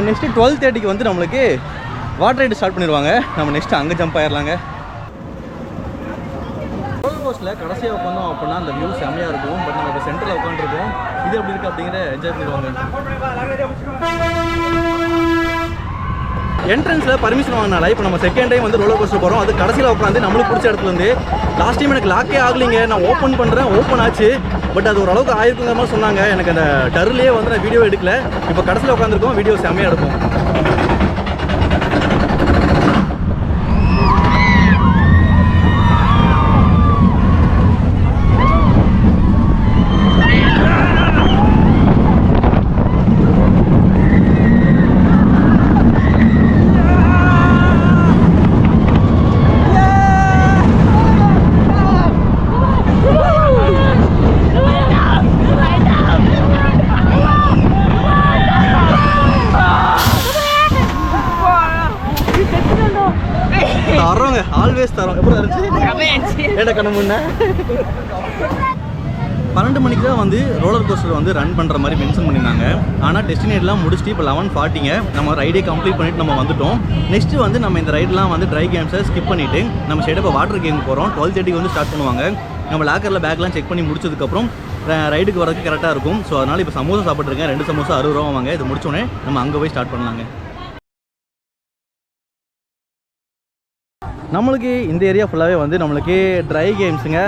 நெக்ஸ்ட்டு 12:30 வந்து நம்மளுக்கு வாட்டர் ரைடு ஸ்டார்ட் பண்ணிடுவாங்க. நம்ம நெக்ஸ்ட்டு அங்கே ஜம்ப் ஆயிடலாங்க. ரோலர் கோஸ்டரில் கடைசியாக உட்காந்தோம் அப்படின்னா அந்த வியூ செம்மையாக இருக்கும். பட் நம்ம இப்போ சென்டரில் உட்காந்துருக்கோம். இது எப்படி இருக்குது அப்படிங்கிற என்ஜாய் பண்ணிடுவாங்க. என்ட்ரன்ஸில் பர்மிஷன் வாங்கினால இப்போ நம்ம செகண்ட் டைம் வந்து ரோலர் கோஸ்டர் போகிறோம். அது கடைசியில் உட்காந்து நம்மளுக்கு பிடிச்ச இடத்துல இருந்து லாஸ்ட் டைம் எனக்கு லாக்கே ஆகலைங்க. நான் ஓப்பன் பண்ணுறேன், ஓப்பன் ஆச்சு. பட் அது ஓரளவுக்கு ஆயிருக்குங்கிற மாதிரி சொன்னாங்க. எனக்கு அந்த டர்லேயே வந்து நான் வீடியோ எடுக்கல. இப்போ கடைசியில் உட்காந்துருக்கோம், வீடியோ செம்மையாக எடுப்போம். தரோங்க, ஆல்வேஸ் தரோம். எப்படி இருந்துச்சு ஏடா கண்ணு முன்ன 12 மணிக்கு தான் வந்து ரோலர் கோஸ்டர் வந்து ரன் பண்ணுற மாதிரி மென்ஷன் பண்ணியிருந்தாங்க. ஆனால் டெஸ்டினேட்லாம் முடிச்சுட்டு இப்போ 11:40ங்க. நம்ம ரைடே கம்ப்ளீட் பண்ணிவிட்டு நம்ம வந்துவிட்டோம். நெக்ஸ்ட்டு வந்து நம்ம இந்த ரைடெலாம் வந்து ட்ரை கேம்ஸை ஸ்கிப் பண்ணிவிட்டு நம்ம சைடு இப்போ வாட்டர் கேம் போகிறோம். 12:30 வந்து ஸ்டார்ட் பண்ணுவாங்க. நம்ம லாக்கரில் பேக்லாம் செக் பண்ணி முடிச்சதுக்கப்புறம் ரைடுக்கு வரதுக்கு கரெக்டாக இருக்கும். ஸோ அதனால் இப்போ சமோசா சாப்பிட்ருக்கேன். 2 சமோசா 60 ரூபா வாங்க. இது முடிச்சோடனே நம்ம அங்கே போய் ஸ்டார்ட் பண்ணலாங்க. நம்மளுக்கு இந்த ஏரியா ஃபுல்லாகவே வந்து நம்மளுக்கு ட்ரை கேம்ஸுங்க.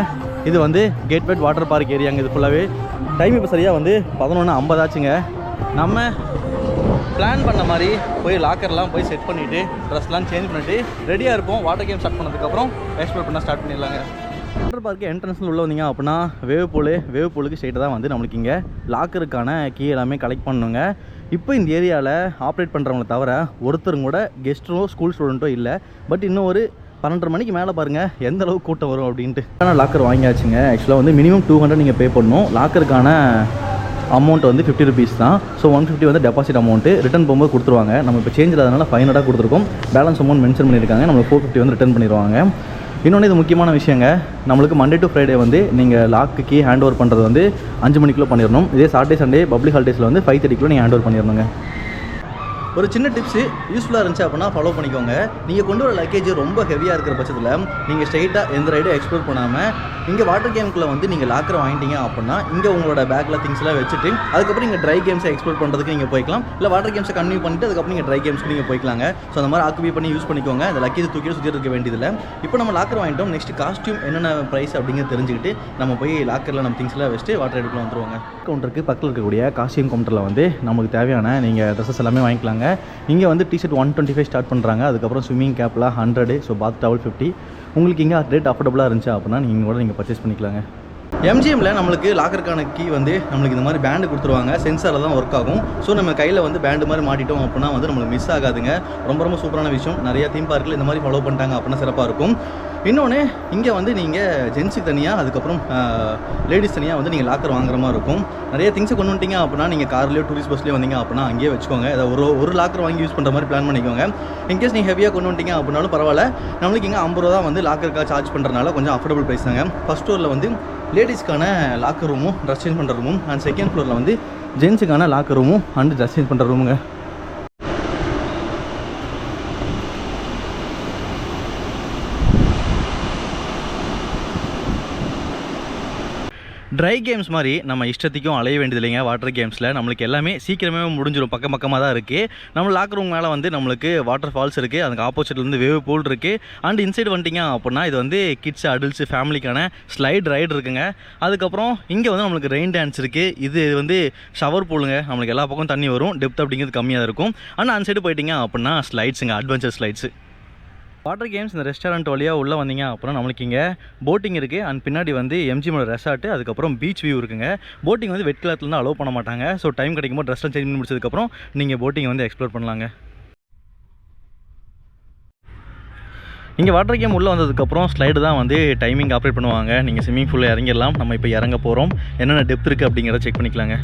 இது வந்து கேட்வேட் வாட்டர் பார்க் ஏரியாங்க. இது ஃபுல்லாகவே டைம் இப்போ சரியாக வந்து 11:50 ஆச்சுங்க. நம்ம பிளான் பண்ண மாதிரி போய் லாக்கர்லாம் போய் செட் பண்ணிவிட்டு ட்ரெஸ்லாம் சேஞ்ச் பண்ணிவிட்டு ரெடியாக இருப்போம். வாட்டர் கேம் ஸ்டார்ட் பண்ணதுக்கப்புறம் எக்ஸ்ப்ளோர் பண்ண ஸ்டார்ட் பண்ணிடலாங்க. வாட்டர் பார்க்கு என்ட்ரன்ஸில் உள்ள வந்தீங்க அப்படின்னா வேவ் பூலுக்கு ஸ்ட்ரெயிட்டாக தான் வந்து நம்மளுக்கு இங்கே லாக்கருக்கான கீ எல்லாமே கலெக்ட் பண்ணுங்க. இப்போ இந்த ஏரியாவில் ஆப்ரேட் பண்ணுறவங்களை தவிர ஒருத்தரும் கூட கெஸ்ட்டோ ஸ்கூல் ஸ்டூடெண்ட்டோ இல்லை. பட் இன்னும் ஒரு 12:30 மணிக்கு மேலே பாருங்கள் எந்த அளவுக்கு கூட்டம் வரும் அப்படின்ட்டு. ஆனால் லாக்கர் வாங்கியாச்சுங்க. ஆக்சுவலாக வந்து மினிமம் 200 நீங்கள் பே பண்ணணும். லாக்கருக்கான அமௌண்ட் வந்து 50 ருபீஸ் தான். ஸோ 150 வந்து டெபாசிட் அமௌண்ட்டு. ரிட்டன் போகும்போது கொடுத்துருவாங்க. நம்ம இப்போ சேஞ்ச் இல்லாதனால 500 கொடுத்துருக்கோம். பேலன்ஸ் அமௌண்ட் மென்ஷன் பண்ணியிருக்காங்க. நம்மளுக்கு 450 வந்து ரிட்டன் பண்ணிடுவாங்க. இன்னொன்று இது முக்கியமான விஷயங்க. நம்மளுக்கு மண்டே டு ஃப்ரைடே வந்து நீங்கள் லாக்குக்கு ஹேண்ட் ஓவர் பண்ணுறது வந்து 5 மணிக்குள்ளே பண்ணிடணும். இதே சாட்டர்டே சண்டே பப்ளிக் ஹாலிடேஸில் வந்து 5:30 நீங்கள் ஹேண்ட் ஓவர் பண்ணிடணுங்க. ஒரு சின்ன டிப்ஸு யூஸ்ஃபுல்லாக இருந்துச்சு அப்படின்னா ஃபாலோ பண்ணிக்கோங்க. நீங்கள் கொண்டு வர லக்கேஜ் ரொம்ப ஹெவியாக இருக்கிற பட்சத்தில் நீங்கள் ஸ்ட்ரைட்டாக எந்த ரைடும் எக்ஸ்ப்ளோர் பண்ணாமல் இங்கே வாட்டர் கேமுக்குள்ளே வந்து நீங்கள் லாக்கரை வாங்கிட்டீங்க அப்படின்னா இங்கே உங்களோட பேக்கில் திங்ஸ்லாம் வச்சுட்டு அதுக்கப்புறம் நீங்கள் ட்ரை கேம்ஸை எக்ஸ்ப்ளோர் பண்ணுறதுக்கு நீங்கள் போய்க்கலாம். இல்லை வாட்டர் கேம்ஸை கன்டினியூ பண்ணிட்டு அதுக்கப்புறம் நீங்கள் ட்ரை கேம்ஸ்க்கு நீங்கள் போய்க்கலாங்க. ஸோ அந்த மாதிரி ஆக்குபை பண்ணி யூஸ் பண்ணிக்கோங்க. அந்த லக்கேஜ் தூக்கிட்டு சுற்றி இருக்க வேண்டியதில்லை. இப்போ நம்ம லாக்கர் வாங்கிட்டோம். நெக்ஸ்ட் காஸ்ட்யூம் என்னென்ன ப்ரைஸ் அப்படிங்கிறது தெரிஞ்சுக்கிட்டு நம்ம போய் லாக்கரில் நம்ம திங்ஸ்லாம் வச்சுட்டு வாட்டர் ரைடுக்குள்ளே வந்துருவாங்க. கவுண்டருக்கு பக்கத்தில் இருக்கக்கூடிய காஸ்ட்யூம் கவுண்டரில் வந்து நமக்கு தேவையான நீங்கள் ட்ரெஸ்ஸஸ் எல்லாமே வாங்கிக்கலாங்க. இங்கே வந்து டிஷர்ட் 125 ஸ்டார்ட் பண்ணுறாங்க. அதுக்கப்புறம் ஸ்விம்மிங் கேப்லாம் 100. ஸோ பாத் டவல் 50. உங்களுக்கு இங்கே ரேட் அஃபோர்டபுளாக இருந்துச்சு அப்படின்னா நீங்கள் கூட நீங்கள் பர்ச்சேஸ் பண்ணிக்கலாங்க. எம்ஜிஎம்மில் நம்மளுக்கு லாக்கருக்கான கீ வந்து நம்மளுக்கு இந்த மாதிரி பேண்டு கொடுத்துருவாங்க. சென்சாரில் தான் ஒர்க் ஆகும். ஸோ நம்ம கையில் வந்து பேண்டு மாதிரி மாட்டிட்டோம் அப்படின்னா வந்து நம்மளுக்கு மிஸ் ஆகாதுங்க. ரொம்ப ரொம்ப சூப்பரான விஷயம். நிறையா தீம் பார்க்கில் இந்த மாதிரி ஃபாலோ பண்ணிட்டாங்க அப்படின்னா சிறப்பாக இருக்கும். இன்னொன்று இங்கே வந்து நீங்கள் ஜென்ஸுக்கு தனியாக அதுக்கப்புறம் லேடிஸ் தனியாக வந்து நீங்கள் லாக்கர் வாங்குற மாதிரி இருக்கும். நிறைய திங்ஸை கொண்டு வந்துட்டீங்க அப்படின்னா நீங்கள் கார்லேயோ டூரிஸ்ட் பஸ்லேயோ வந்தீங்க அப்படின்னா அங்கேயே வச்சுக்கோங்க. அதை ஒரு லாக்கர் வாங்கி யூஸ் பண்ணுற மாதிரி பிளான் பண்ணிக்கோங்க. இன்கேஸ் நீங்கள் ஹெவியாக கொண்டு வந்துட்டீங்க அப்படின்னாலும் பரவாயில்ல. நம்மளுக்கு இங்கே 50 ரூபா வந்து லாக்கருக்காக சார்ஜ் பண்ணுறதுனால கொஞ்சம் அஃபோர்டபுள் ப்ரைஸ் தாங்க. ஃபஸ்ட் ஃப்ளோரில் வந்து லேடிஸ்க்கான லாக்கர் ரூமும் ட்ரெஸ் சேஞ்ச் பண்ணுற ரூமும் அண்ட் செகண்ட் ஃப்ளோரில் வந்து ஜென்ஸுக்கான லாக்கர் ரூமும் அண்ட் ட்ரெஸ் சேஞ்ச் பண்ணுற ரூமுங்க. ட்ரை கேம்ஸ் மாதிரி நம்ம இஷ்டத்துக்கும் அலைய வேண்டியது இல்லைங்க. வாட்டர் கேம்ஸில் நம்மளுக்கு எல்லாமே சீக்கிரமே முடிஞ்சிடும். பக்கமாக தான் இருக்குது. நம்ம லாக்கர் ரூம் மேலே வந்து நம்மளுக்கு வாட்டர் ஃபால்ஸ் இருக்குது. அதுக்கு ஆப்போசிட்லேருந்து வேவ் பூல் இருக்குது. அண்ட் இன்சைடு வந்துட்டிங்க அப்படின்னா இது வந்து கிட்ஸ் அடல்ட்ஸ் ஃபேமிலிக்கான ஸ்லைட் ரைடு இருக்குங்க. அதுக்கப்புறம் இங்கே வந்து நம்மளுக்கு ரெயின் டான்ஸ் இருக்குது. இது வந்து ஷவர் பூலுங்க. நம்மளுக்கு எல்லா பக்கம் தண்ணி வரும். டெப்த் அப்படிங்கிறது கம்மியாக இருக்கும். ஆனால் அந்த சைடு போயிட்டீங்க அப்படின்னா ஸ்லைட்ஸுங்க, அட்வென்ச்சர் ஸ்லைட்ஸு. வாட்டர் கேம்ஸ் இந்த ரெஸ்டாரண்ட் வழியாக உள்ளே வந்தீங்க அப்புறம் நம்மளுக்கு இங்கே போட்டிங் இருக்குது. அண்ட் பின்னாடி வந்து எம்ஜிஎம்மோட ரெசார்ட்டு, அதுக்கப்புறம் பீச் வியூ இருக்குங்க. போட்டிங் வந்து வெட் கிளாத்லேருந்து அலோவ் பண்ண மாட்டாங்க. ஸோ டைம் கிடைக்கும்போது ட்ரெஸ்லாம் சேஞ்ச் பண்ணி முடிச்சதுக்கப்புறம் நீங்கள் போட்டிங் வந்து எக்ஸ்ப்ளோர் பண்ணலாங்க. இங்கே வாட்டர் கேம் உள்ளே வந்ததுக்கப்புறம் ஸ்லைடு தான் வந்து டைமிங் ஆப்ரேட் பண்ணுவாங்க. நீங்கள் ஸ்விம்மிங் பூலில் இறங்கிடலாம். நம்ம இப்போ இறங்க போகிறோம். என்னென்ன டெப்த் இருக்குது அப்படிங்கிறத செக் பண்ணிக்கலாங்க.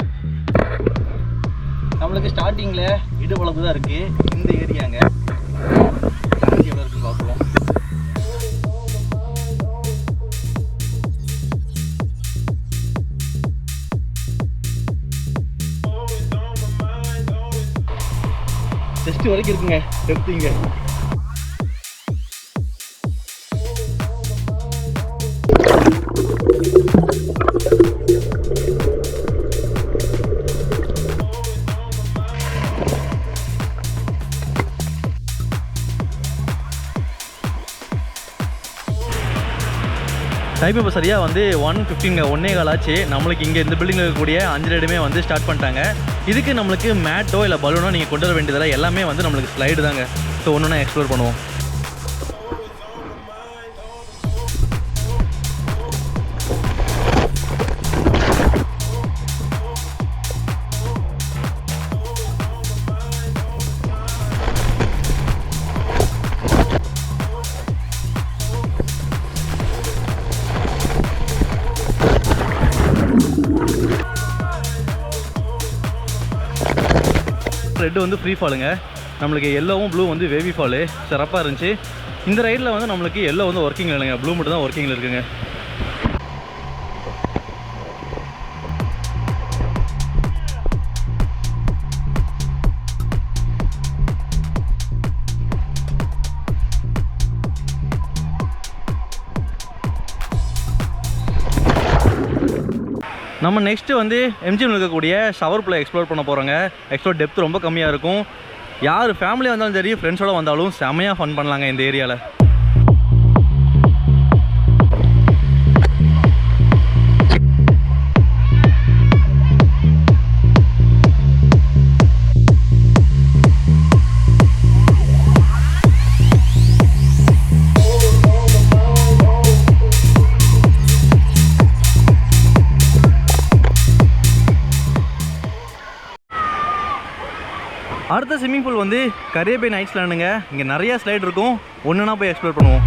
நம்மளுக்கு ஸ்டார்டிங்கில் இடுவளவு தான் இருக்குது. இந்த ஏரியாங்க எவ்வளோ இருக்குன்னு பார்க்கலாம். டெஸ்ட் வரைக்கும் இருக்குங்க டெப்த் இங்கே. டைம் இப்போ சரியாக வந்து 1:15 1:15 ஆச்சு. நம்மளுக்கு இங்கே இந்த பில்டிங்கில் இருக்கக்கூடிய 5 ரைடுமே வந்து ஸ்டார்ட் பண்ணிட்டாங்க. இதுக்கு நம்மளுக்கு மேட்டோ இல்லை பலூனோ நீங்கள் கொண்டு வர வேண்டியதில்லை, எல்லாமே வந்து நம்மளுக்கு ஸ்லைடு தாங்க. ஸோ ஒன்று ஒன்றா எக்ஸ்ப்ளோர் பண்ணுவோம். ரெட்டு வந்து ஃப்ரீ ஃபாலுங்க. நம்மளுக்கு எல்லோவும் ப்ளூ வந்து வேவி ஃபாலு சிறப்பாக இருந்துச்சு. இந்த ரைடில் வந்து நம்மளுக்கு எல்லோ வந்து ஒர்க்கிங்கில் இல்லைங்க, ப்ளூ மட்டும் தான் ஒர்க்கிங்கில் இருக்குங்க. நம்ம நெக்ஸ்ட்டு வந்து எம்ஜிஎம்ல இருக்கக்கூடிய ஷவர் பூலை எக்ஸ்ப்ளோர் பண்ண போகிறோங்க. எக்ஸ்ப்ளோர் டெப்த் ரொம்ப கம்மியாக இருக்கும். யார் ஃபேமிலியாக வந்தாலும் சரி, ஃப்ரெண்ட்ஸோடு வந்தாலும் செம்மையாக ஃபன் பண்ணலாங்க இந்த ஏரியாவில். அடுத்த ஸ்விம்மிங் பூல் வந்து கரேபியன் ஐஸ்லாண்டுங்க. இங்கே நிறையா ஸ்லைட் இருக்கும், ஒன்றுனா போய் எக்ஸ்ப்ளோர் பண்ணுவோம்.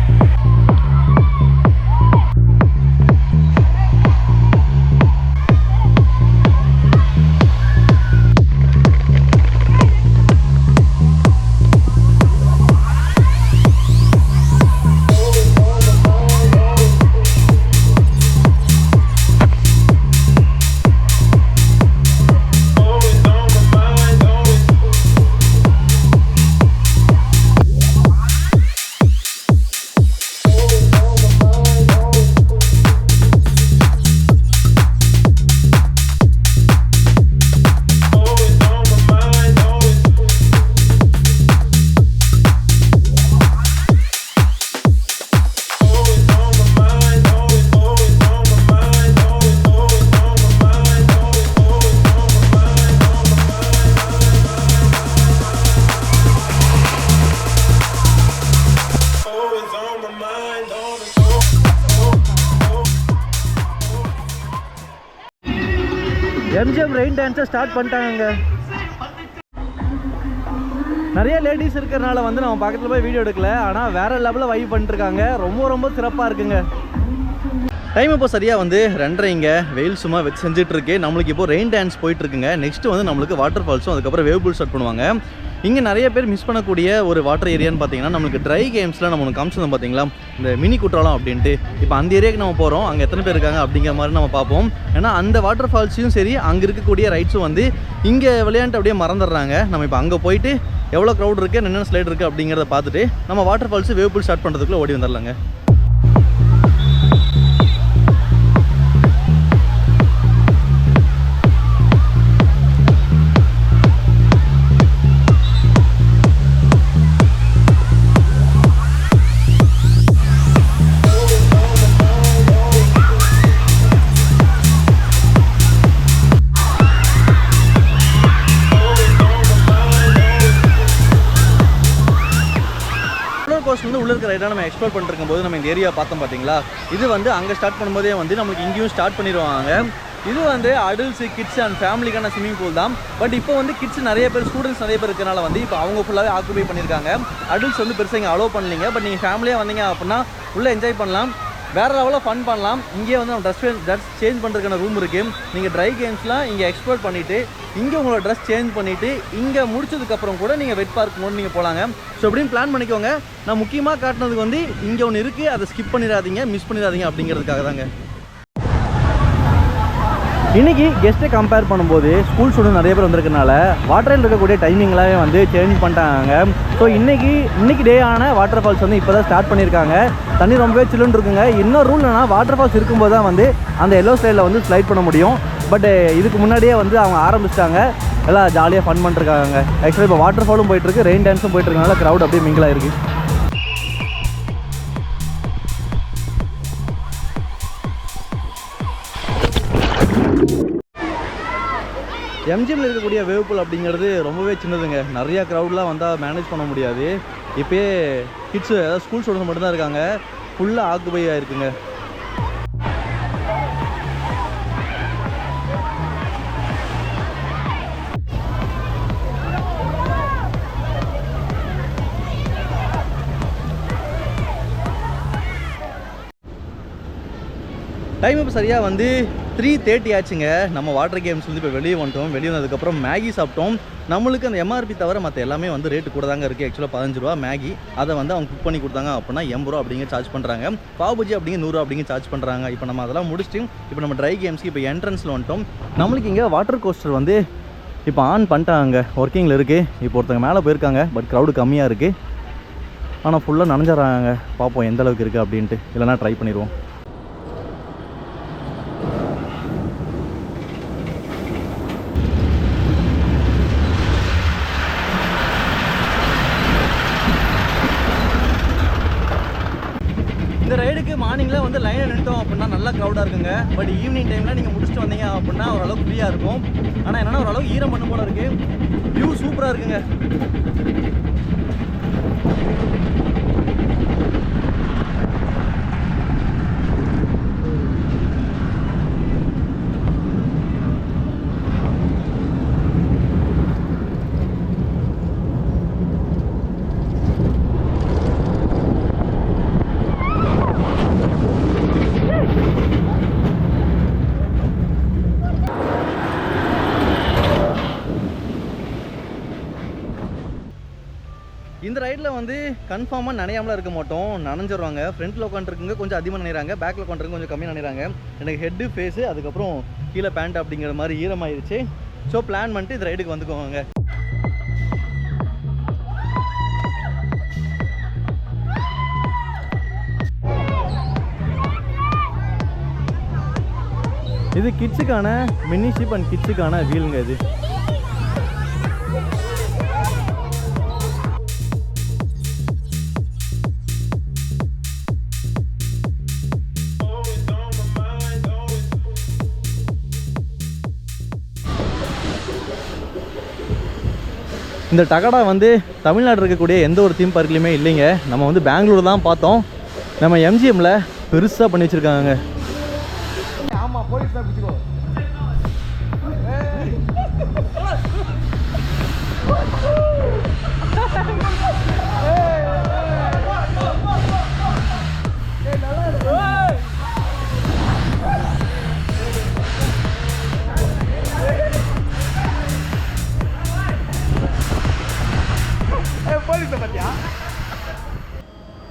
எம்ஜிஎம் ரெயின் டான்ஸை ஸ்டார்ட் பண்ணிட்டாங்க. நிறைய லேடிஸ் இருக்கிறனால வந்து நம்ம பக்கத்தில் போய் வீடியோ எடுக்கல, ஆனால் வேறு லெவலில் வைப் பண்ணிட்டுருக்காங்க. ரொம்ப ரொம்ப சிறப்பாக இருக்குங்க. டைம் இப்போ சரியாக வந்து 2:30ங்க. வெயில் சும்மா வச்சு செஞ்சிட்ருக்கு. நம்மளுக்கு இப்போ ரெயின் டான்ஸ் போயிட்டுருக்குங்க. நெக்ஸ்ட்டு வந்து நம்மளுக்கு வாட்டர் ஃபால்ஸும் அதுக்கப்புறம் வேவ் பூல் ஸ்டார்ட் பண்ணுவாங்க. இங்கே நிறைய பேர் மிஸ் பண்ணக்கூடிய ஒரு வாட்டர் ஏரியான்னு பார்த்தீங்கன்னா, நம்மளுக்கு ட்ரை கேம்ஸில் நம்ம ஒன்று காமிச்சிருந்தோம் பார்த்தீங்களா, இந்த மினி குற்றாலம் அப்படின்ட்டு. இப்போ அந்த ஏரியாவுக்கு நம்ம போகிறோம், அங்கே எத்தனை பேர் இருக்காங்க அப்படிங்கிற மாதிரி நம்ம பார்ப்போம். ஏன்னா அந்த வாட்டர் ஃபால்ஸையும் சரி, அங்கே இருக்கக்கூடிய ரைட்ஸும் வந்து இங்கே விளையாண்டு அப்படியே மறந்துடுறாங்க. நம்ம இப்போ அங்கே போயிட்டு எவ்வளோ க்ரௌட் இருக்குது, என்னென்ன ஸ்லைட் இருக்குது அப்படிங்கிறத பார்த்துட்டு நம்ம water falls wave pool start பண்ணுறதுக்குள்ளே ஓடி வந்துடலாங்க. வந்து உள்ள இருக்க ரைடாக நம்ம எக்ஸ்ப்ளோர் பண்ணிருக்கும் போது நம்ம இந்த ஏரியா பார்த்தோம் பார்த்தீங்களா, இது வந்து அங்கே ஸ்டார்ட் பண்ணும்போதே வந்து நம்மளுக்கு இங்கேயும் ஸ்டார்ட் பண்ணிடுவாங்க. இது வந்து அடல்ட்ஸ், கிட்ஸ் அண்ட் ஃபேமிலிக்கான ஸ்விம்மிங் பூல் தான். பட் இப்போ வந்து கிட்ஸ் நிறைய பேர், ஸ்டூடெண்ட்ஸ் நிறைய பேர் இருக்கிறனால வந்து இப்போ அவங்க ஃபுல்லாகவே ஆக்குபை பண்ணியிருக்காங்க. அடல்ட்ஸ் வந்து பெருசாக இங்கே அலோவ் பண்ணலிங்க. பட் நீங்கள் ஃபேமிலியாக வந்தீங்க அப்படின்னா உள்ளே என்ஜாய் பண்ணலாம், வேறு லெவலில் ஃபன் பண்ணலாம். இங்கே வந்து நம்ம ட்ரெஸ் சேஞ்ச் பண்ணுறதுக்கான ரூம் இருக்குது. நீங்கள் ட்ரை கேம்ஸ்லாம் இங்கே எக்ஸ்ப்ளோர் பண்ணிவிட்டு இங்கே உங்களோட ட்ரெஸ் சேஞ்ச் பண்ணிவிட்டு இங்கே முடிச்சதுக்கப்புறம் கூட நீங்கள் வெட் பார்க் மோடு நீங்கள் போகலாங்க. ஸோ எப்படின்னு பிளான் பண்ணிக்கோங்க. நான் முக்கியமாக காட்டினதுக்கு வந்து இங்கே ஒன்று இருக்குது, அதை ஸ்கிப் பண்ணிடாதீங்க, மிஸ் பண்ணிடாதீங்க அப்படிங்கிறதுக்காக தாங்க. இன்றைக்கி கெஸ்ட்டை கம்பேர் பண்ணும்போது ஸ்கூல் ஸ்டூடெண்ட் நிறைய பேர் வந்திருக்கனால வாட்டரில் இருக்கக்கூடிய டைமிங்லாம் வந்து சேஞ்ச் பண்ணிட்டாங்க. ஸோ இன்றைக்கி டே ஆன வாட்டர் ஃபால்ஸ் வந்து இப்போ தான் ஸ்டார்ட் பண்ணியிருக்காங்க. தண்ணி ரொம்பவே சில்லுன்னு இருக்குங்க. இன்னொரு ரூல் என்னன்னா, வாட்டர் ஃபால்ஸ் இருக்கும்போது தான் வந்து அந்த எல்லோ ஸ்லைடில் வந்து ஸ்லைட் பண்ண முடியும். பட் இதுக்கு முன்னாடியே வந்து அவங்க ஆரம்பிச்சிட்டாங்க, எல்லாம் ஜாலியாக ஃபன் பண்ணிருக்காங்க. ஆக்சுவலி இப்போ வாட்டர் ஃபாலும் போயிட்டுருக்கு, ரெயின் டான்ஸும் போயிட்டுருக்கனால க்ரௌட் அப்படியே மிங்கிளாக இருக்குது. எம்ஜிஎம்மில் இருக்கக்கூடிய வேவ் பூல் அப்படிங்கிறது ரொம்பவே சின்னதுங்க. நிறையா க்ரௌட்லாம் வந்தால் மேனேஜ் பண்ண முடியாது. இப்போயே கிட்ஸு அதாவது ஸ்கூல் ஸ்டூடெண்ட்ஸ் மட்டும்தான் இருக்காங்க. ஃபுல்லாக ஆக்குபை ஆகிருக்குங்க. டைம் இப்போ சரியாக வந்து 3:30 ஆச்சுங்க. நம்ம வாட்டர் கேம்ஸ் வந்து இப்போ வெளியே வந்துட்டோம். வெளியே வந்ததுக்கப்புறம் மேகி சாப்பிட்டோம். நம்மளுக்கு அந்த எம்ஆர்பி தவிர மற்ற எல்லாமே வந்து ரேட்டு கூட தாங்க இருக்குது. ஆக்சுவலாக 15 ரூபா மேகி. அதை வந்து அவங்க குக் பண்ணி கொடுத்தாங்க அப்படின்னா 80 ரூபா அப்படிங்க சார்ஜ் பண்ணுறாங்க. பாவ் பஜ்ஜி அப்படிங்க 100 ரூபா அப்படிங்க சார்ஜ் பண்ணுறாங்க. இப்போ நம்ம அதெல்லாம் முடிச்சுட்டு இப்போ நம்ம ட்ரை கேம்ஸ்க்கு இப்போ என்ட்ரன்ஸில் வந்துட்டோம். நம்மளுக்கு இங்கே வாட்டர் கோஸ்டர் வந்து இப்போ ஆன் பண்ணிட்டாங்க, ஒர்க்கிங்கில் இருக்குது. இப்போ ஒருத்தங்க மேலே போயிருக்காங்க, பட் க்ரௌடு கம்மியாக இருக்குது. ஆனால் ஃபுல்லாக நனைஞ்சிடறாங்க. பார்ப்போம் எந்த அளவுக்கு இருக்குது அப்படின்ட்டு. இல்லைனா ட்ரை பண்ணிடுவோம். இந்த ரைடுக்கு மார்னிங்கில் வந்து லைனில் நின்ட்டோம் அப்படின்னா நல்லா க்ரௌடாக இருக்குங்க. பட் ஈவினிங் டைமில் நீங்கள் முடிச்சுட்டு வந்தீங்க அப்படின்னா ஓரளவுக்கு ஃப்ரீயாக இருக்கும். ஆனால் என்னென்னா ஓரளவுக்கு ஈரம் பண்ண போல இருக்குது. வியூ சூப்பராக இருக்குங்க. இந்த ரைடில் வந்து கன்ஃபார்மாக நனையாமலாம் இருக்க மாட்டோம், நனைஞ்சிடுவாங்க. ஃப்ரண்ட்டில் உட்காந்துருக்குங்க கொஞ்சம் அதிகமாக நினைறாங்க, பேக்கில் உட்காந்துருக்கு கொஞ்சம் கம்மியாக நினைறாங்க. எனக்கு ஹெட்டு ஃபேஸு அதுக்கப்புறம் கீழே பேண்ட் அப்படிங்கிற மாதிரி ஈரமாயிருச்சு. ஸோ பிளான் பண்ணிட்டு இந்த ரைடுக்கு வந்துக்கோங்க. இது கிட்ஸுக்கான மினி ஷிப் அண்ட் கிட்ஸுக்கான வீலுங்க. இது இந்த டகடா வந்து தமிழ்நாடு இருக்கக்கூடிய எந்த ஒரு தீம் பார்க்லையுமே இல்லைங்க. நம்ம வந்து பெங்களூர் தான் பார்த்தோம். நம்ம எம்ஜிஎம்மில் பெருசாக பண்ணி வச்சுருக்காங்க. ஆமாம், போலீஸ் தான் பிடிச்சிக்கோ.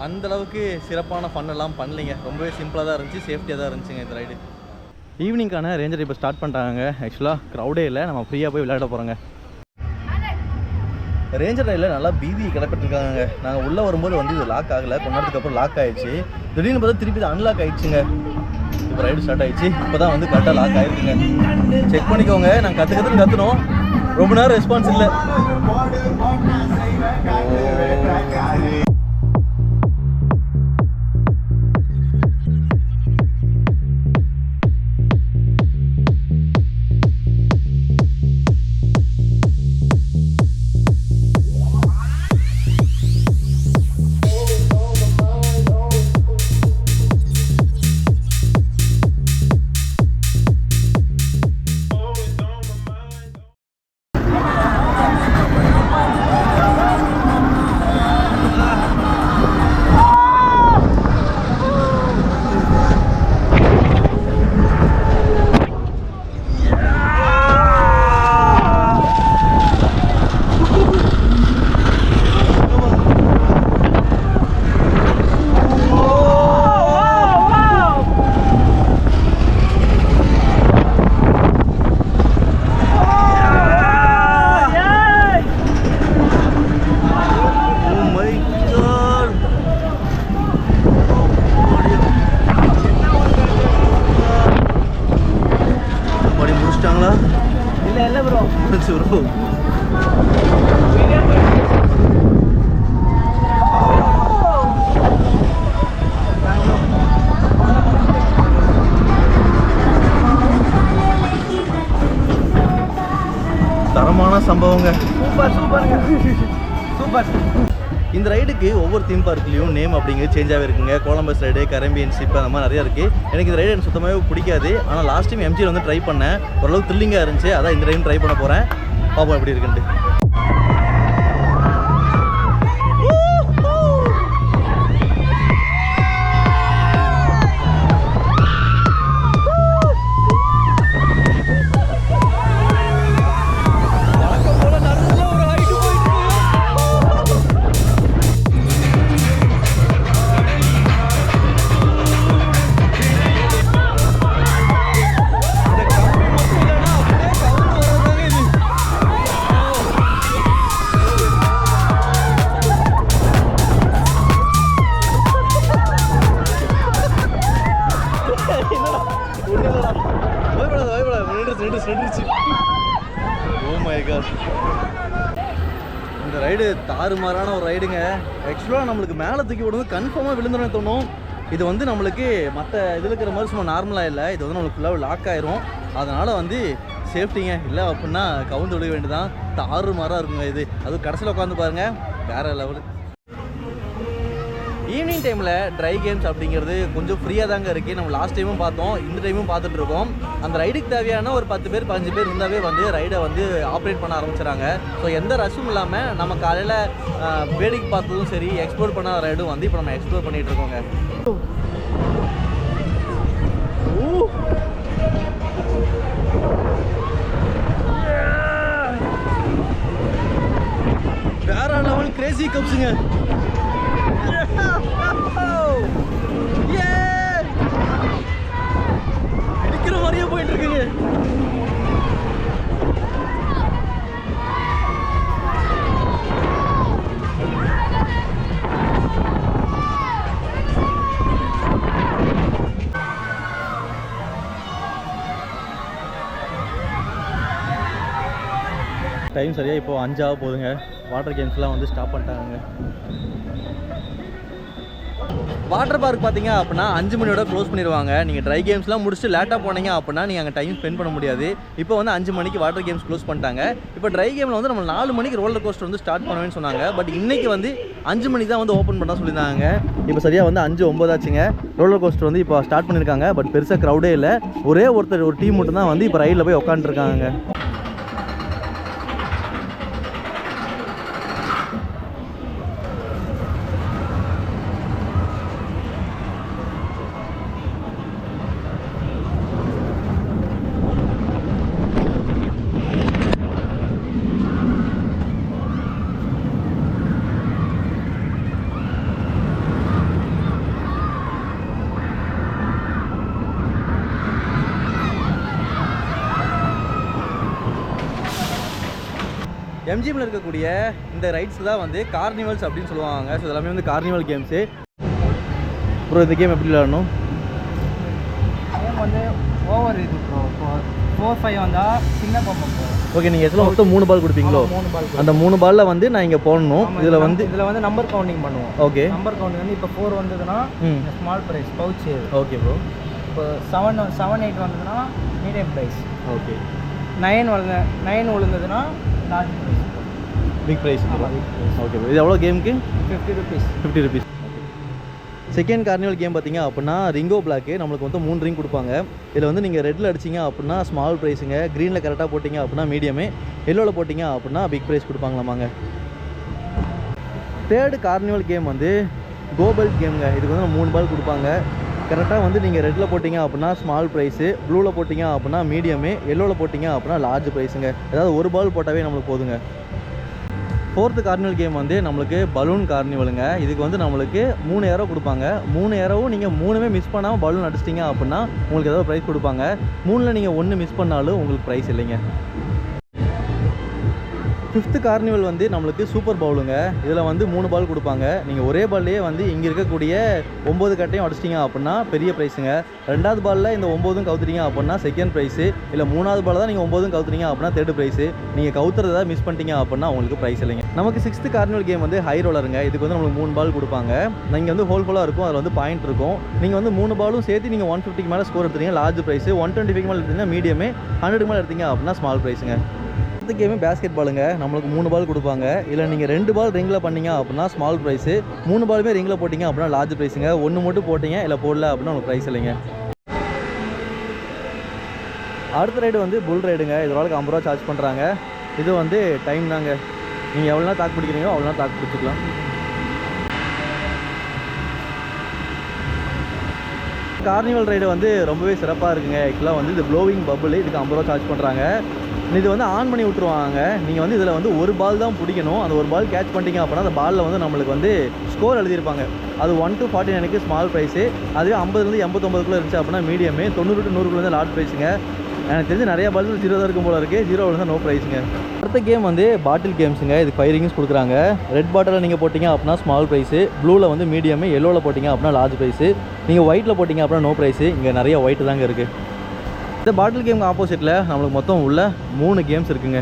அந்தளவுக்கு சிறப்பான ஃபன்னெல்லாம் பண்ணலைங்க. ரொம்பவே சிம்பிளாக தான் இருந்துச்சு, சேஃப்டியாக தான் இருந்துச்சுங்க இந்த ரைடு. ஈவினிங்கான ரேஞ்சர் இப்போ ஸ்டார்ட் பண்ணிட்டாங்க. ஆக்சுவலாக க்ரௌடே இல்லை, நம்ம ஃப்ரீயாக போய் விளையாட போகிறோங்க. ரேஞ்சர் ரைடில் நல்லா பீதி கிளப்பிட்டுருக்காங்க. நாங்கள் உள்ளே வரும்போது வந்து இது லாக் ஆகலை, கொஞ்ச நேரத்துக்கு அப்புறம் லாக் ஆகிடுச்சு. திடீர்னு பார்த்தா திருப்பி இது அன்லாக் ஆகிடுச்சுங்க. இப்போ ரைடு ஸ்டார்ட் ஆகிடுச்சு. இப்போ தான் வந்து கரெக்டாக லாக் ஆகிருக்குங்க. செக் பண்ணிக்கோங்க. நாங்கள் கற்றுனோம், ரொம்ப நேரம் ரெஸ்பான்ஸ் இல்லை. சம்பவங்க. சூப்பர். இந்த ரைடுக்கு ஒவ்வொரு தீம் பார்க்லேயும் நேம் அப்படிங்கிறது சேஞ்சாகவே இருக்குங்க. கொலம்பஸ் ரைடு, கரம்பியன் ஷிப், அந்த மாதிரி நிறையா இருக்குது. எனக்கு இந்த ரைடு எனக்கு சுத்தமாகவே பிடிக்காது. ஆனால் லாஸ்ட் டைம் எம்ஜியில் வந்து ட்ரை பண்ணேன், ஓரளவுக்கு த்ரில்லிங்காக இருந்துச்சு. அதான் இந்த டைம் ட்ரை பண்ண போகிறேன், பார்ப்போம் எப்படி இருக்குன்ட்டு. இந்த ரைடு தாறுமாறான ஒரு ரைடுங்க. ஆக்சுவலாக நம்மளுக்கு மேலே தூக்கி விடுறது கன்ஃபார்மாக விழுந்துடும் தோணும். இது வந்து நம்மளுக்கு மற்ற இதில் இருக்கிற மாதிரி சும்மா நார்மலாக இல்லை, இது வந்து நம்மளுக்கு ஃபுல்லாக லாக் ஆயிரும். அதனால் வந்து சேஃப்டிங்க இல்லை அப்படின்னா கவுந்து விட வேண்டியதான். தாறுமாறாக இருக்குங்க இது. அதுவும் கடைசியில் உட்காந்து பாருங்கள், வேறு லெவலு. ஈவினிங் டைமில் ட்ரை கேம்ஸ் அப்படிங்கிறது கொஞ்சம் ஃப்ரீயாக தாங்க இருக்குது. நம்ம லாஸ்ட் டைமும் பார்த்தோம், இந்த டைமும் பார்த்துட்ருக்கோம். அந்த ரைடுக்கு தேவையான ஒரு 10 பேர் 15 பேர் இருந்தாவே வந்து ரைடை வந்து ஆப்ரேட் பண்ண ஆரம்பிச்சிடறாங்க. ஸோ எந்த ரஷ்ஷும் இல்லாமல் நம்ம காலையில் வேடிக்கை பார்த்ததும் சரி, எக்ஸ்ப்ளோர் பண்ண ரைடும் வந்து இப்போ நம்ம எக்ஸ்ப்ளோர் பண்ணிகிட்டு இருக்கோங்க. வேற லெவல் கிரேசி கப்ஸுங்க. அடிக்கிற மாதிரியே போயிட்டு இருக்குங்க. டைம் சரியாக இப்போ 5 ஆக போகுதுங்க. வாட்டர் கேம்ஸ்லாம் வந்து ஸ்டாப் பண்ணிட்டாங்க. வாட்டர் பார்க் பார்த்தீங்க அப்படின்னா 5 மணியோட க்ளோஸ் பண்ணிடுவாங்க. நீங்கள் ட்ரை கேம்ஸ்லாம் முடிச்சுட்டு லேட்டாக போனீங்க அப்படின்னா நீங்கள் அங்கே டைம் ஸ்பெண்ட் பண்ண முடியாது. இப்போ வந்து 5 மணிக்கு வாட்டர் கேம்ஸ் க்ளோஸ் பண்ணிட்டாங்க. இப்போ ட்ரை கேமில் வந்து நம்ம 4 மணிக்கு ரோலர் கோஸ்டர் வந்து ஸ்டார்ட் பண்ணுவேன்னு சொன்னாங்க. பட் இன்றைக்கி வந்து 5 மணிக்கு தான் வந்து ஓப்பன் பண்ண சொல்லியிருந்தாங்க. இப்போ சரியாக வந்து 5:09 ஆச்சுங்க. ரோலர் கோஸ்டர் வந்து இப்போ ஸ்டார்ட் பண்ணியிருக்காங்க. பட் பெருசாக க்ரௌடே இல்லை. ஒரே ஒரு டீம் மட்டும் தான் வந்து இப்போ ரைடில் போய் உட்காந்துருக்காங்க. எம்ஜிஎம்ல இருக்கக்கூடிய இந்த ரைட்ஸ் தான் வந்து கார்னிவல்ஸ் அப்படின்னு சொல்லுவாங்க. ஸோ எல்லாமே வந்து கார்னிவல் கேம்ஸு. அப்புறம் இந்த கேம் எப்படி விளையாடணும்? கேம் வந்து ஓவர் இது ப்ரோ. 4-5 வந்தால் சின்ன பாப்பா ப்ரோ. ஓகே, நீங்கள் எத்தனை மொத்தம் 3 பால் கொடுப்பீங்களோ? 3 பால். அந்த 3 பாலில் வந்து நான் இங்கே போடணும். இதில் வந்து நம்பர் கவுண்டிங் பண்ணுவோம். ஓகே, நம்பர் கவுண்டிங் வந்து இப்போ 4 வந்ததுன்னா small prize pouch. Okay bro. இப்போ 7-8 வந்ததுன்னா மீடியம் ப்ரைஸ். ஓகே. 9 விழுந்ததுன்னா large prize, big prize. Okay bro. இது எவ்வளோ கேமுக்கு? 50 rupees. 50 rupees. Second carnival game பார்த்தீங்க அப்படின்னா ரிங்கோ பிளாக்கு. நம்மளுக்கு வந்து 3 ரிங் கொடுப்பாங்க. இதில் வந்து நீங்கள் ரெட்டில் அடிச்சிங்க அப்படின்னா ஸ்மால் ப்ரைஸுங்க, க்ரீனில் கரெக்டாக போட்டிங்க அப்படின்னா மீடியமு, எல்லோவில் போட்டிங்க அப்படின்னா பிக் ப்ரைஸ் கொடுப்பாங்களாமாங்க. தேர்டு கார்னிவல் கேம் வந்து கோபல் கேமுங்க. இதுக்கு வந்து 3 பால் கொடுப்பாங்க. கரெக்டாக வந்து நீங்கள் ரெட்டில் போட்டிங்க அப்படின்னா ஸ்மால் ப்ரைஸு, ப்ளூவில் போட்டிங்க அப்படின்னா மீடியமு, எல்லோவில் போட்டிங்க அப்படின்னா லார்ஜ் ப்ரைஸுங்க. ஏதாவது ஒரு பால் போட்டாவே நம்மளுக்கு போதுங்க. ஃபோர்த்து கார்னிவல் கேம் வந்து நம்மளுக்கு பலூன் கார்னிவலுங்க. இதுக்கு வந்து நம்மளுக்கு 3 ஏரோ கொடுப்பாங்க. 3 ஏரோவும் நீங்கள் 3மே மிஸ் பண்ணாமல் பலூன் அடிச்சிட்டிங்க அப்படின்னா உங்களுக்கு ஏதாவது ப்ரைஸ் கொடுப்பாங்க. 3ல் நீங்கள் 1 மிஸ் பண்ணாலும் உங்களுக்கு ப்ரைஸ் இல்லைங்க. ஃபிஃப்த்து கார்னிவல் வந்து நம்மளுக்கு சூப்பர் பவுலுங்க. இதில் வந்து 3 பால் கொடுப்பாங்க. நீங்கள் ஒரே பால்லேயே வந்து இங்கே இருக்கக்கூடிய 9 கட்டையும் அடிச்சிட்டிங்க அப்படின்னா பெரிய ப்ரைஸுங்க. 2வது பாலில் இந்த 9ம் கவுத்துட்டீங்க அப்படின்னா செகண்ட் ப்ரைஸு. இல்லை 3வது பால் தான் நீங்கள் 9ம் கவுத்துட்டீங்க அப்படின்னா தேர்ட் ப்ரைஸு. நீங்கள் கவுத்துறதா மிஸ் பண்ணிட்டீங்க அப்படின்னா உங்களுக்கு ப்ரைஸ் இல்லைங்க. நமக்கு 6th கார்னிவல் கேம் வந்து ஹை ரோலருங்க. இதுக்கு வந்து நம்மளுக்கு 3 பால் கொடுப்பாங்க. நீங்கள் வந்து ஹோலாக இருக்கும், அதில் வந்து பாயிண்ட் இருக்கும். நீங்கள் வந்து 3 பாலும் சேர்த்து நீங்கள் 150க்கு மேலே ஸ்கோர் எடுத்துட்டீங்க லார்ஜ் ப்ரைஸு. 125க்கு மேலே எடுத்தீங்கன்னா மீடியமே, 100க்கு மேலே எடுத்தீங்க அப்படின்னா ஸ்மால் ப்ரைஸுங்க. அடுத்த கேமு பேஸ்கெட் பாலுங்க. நம்மளுக்கு 3 பால் கொடுப்பாங்க. இல்லை நீங்கள் 2 பால் ரிங்கில் பண்ணீங்க அப்படின்னா ஸ்மால் ப்ரைஸு, 3 பாலுமே ரிங்கில் போட்டிங்க அப்படின்னா லார்ஜ் ப்ரைஸுங்க. 1 மட்டும் போட்டிங்க இல்லை போடல அப்படின்னா உங்களுக்கு ப்ரைஸ் இல்லைங்க. அடுத்த ரைடு வந்து புல் ரைடுங்க. இது ஒரு 50 ரூபா சார்ஜ் பண்ணுறாங்க. இது வந்து டைம் தாங்க. நீங்கள் எவ்வளோ நாள் தாக்கு பிடிக்கிறீங்களோ அவ்வளோ நாள் தாக்கு பிடிச்சிக்கலாம். கார்னிவல் ரைடு வந்து ரொம்பவே சிறப்பாக இருக்குங்க. ஆக்சுவலாக வந்து இது ப்ளோவிங் பபுள், இதுக்கு 50 ரூபா சார்ஜ் பண்ணுறாங்க. இது வந்து ஆன் பண்ணி விட்ருவாங்க. நீங்கள் வந்து இதில் வந்து ஒரு பால் தான் பிடிக்கணும். அந்த ஒரு பால் கேட்ச் பண்ணிட்டீங்க அப்படின்னா அந்த பாலில் வந்து நம்மளுக்கு வந்து ஸ்கோர் எழுதியிருப்பாங்க. அது 1 to 49க்கு ஸ்மால் ப்ரைஸு, அதுவே 50லேருந்து 89 இருந்துச்சு அப்படின்னா மீடியமு, 90 to 100 லார்ஜ் ப்ரைஸுங்க. எனக்கு தெரிஞ்சு நிறையா பால்கள் 0 தான் இருக்கும் போல இருக்குது. 0 தான் நோ ப்ரைஸுங்க. அடுத்த கேம் வந்து பாட்டில் கேம்ஸுங்க. இது 5 ரிங்ஸ் கொடுக்குறாங்க. ரெட் பாட்டிலில் நீங்கள் போட்டிங்க அப்படின்னா ஸ்மால் ப்ரைஸு, ப்ளூவில் வந்து மீடியமு, எல்லோவில் போட்டிங்க அப்படின்னா லார்ஜ் ப்ரைஸு, நீங்கள் ஒயிட்டில் போட்டிங்க அப்படின்னா நோ ப்ரைஸு. இங்கே நிறைய ஒயிட்டு தாங்க இருக்குது. இந்த பாட்டில் கேமுக்கு ஆப்போசிட்டில் நம்மளுக்கு மொத்தம் உள்ள 3 கேம்ஸ் இருக்குங்க.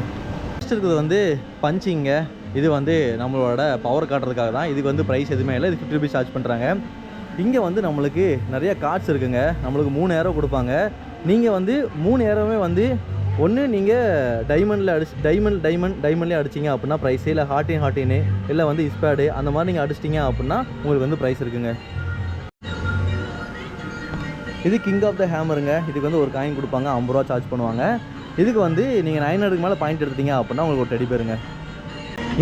ஃபஸ்ட் இருக்கிறது வந்து பஞ்சிங்க. இது வந்து நம்மளோட பவர் காட்டுறதுக்காக தான். இதுக்கு வந்து ப்ரைஸ் எதுவுமே இல்லை. இது 50 ரூபீஸ் சார்ஜ் பண்ணுறாங்க. இங்கே வந்து நம்மளுக்கு நிறைய கார்ட்ஸ் இருக்குங்க. நம்மளுக்கு 3 ஏரோ கொடுப்பாங்க. நீங்கள் வந்து 3 ஏரோவுமே வந்து ஒன்று நீங்கள் டைமண்ட்லேயே அடிச்சிங்க அப்படின்னா ப்ரைஸு, இல்லை ஹார்டின் இல்லை வந்து இஸ்பேடு அந்த மாதிரி நீங்கள் அடிச்சிட்டிங்க அப்படின்னா உங்களுக்கு வந்து ப்ரைஸ் இருக்குங்க. இது கிங் ஆஃப் த ஹேமருங்க. இதுக்கு வந்து ஒரு காயின் கொடுப்பாங்க, 50 ரூபா சார்ஜ் பண்ணுவாங்க. இதுக்கு வந்து நீங்கள் 900க்கு மேலே பாயிண்ட் எடுத்தீங்க அப்படின்னா உங்களுக்கு ஒரு டெடி பேருங்க.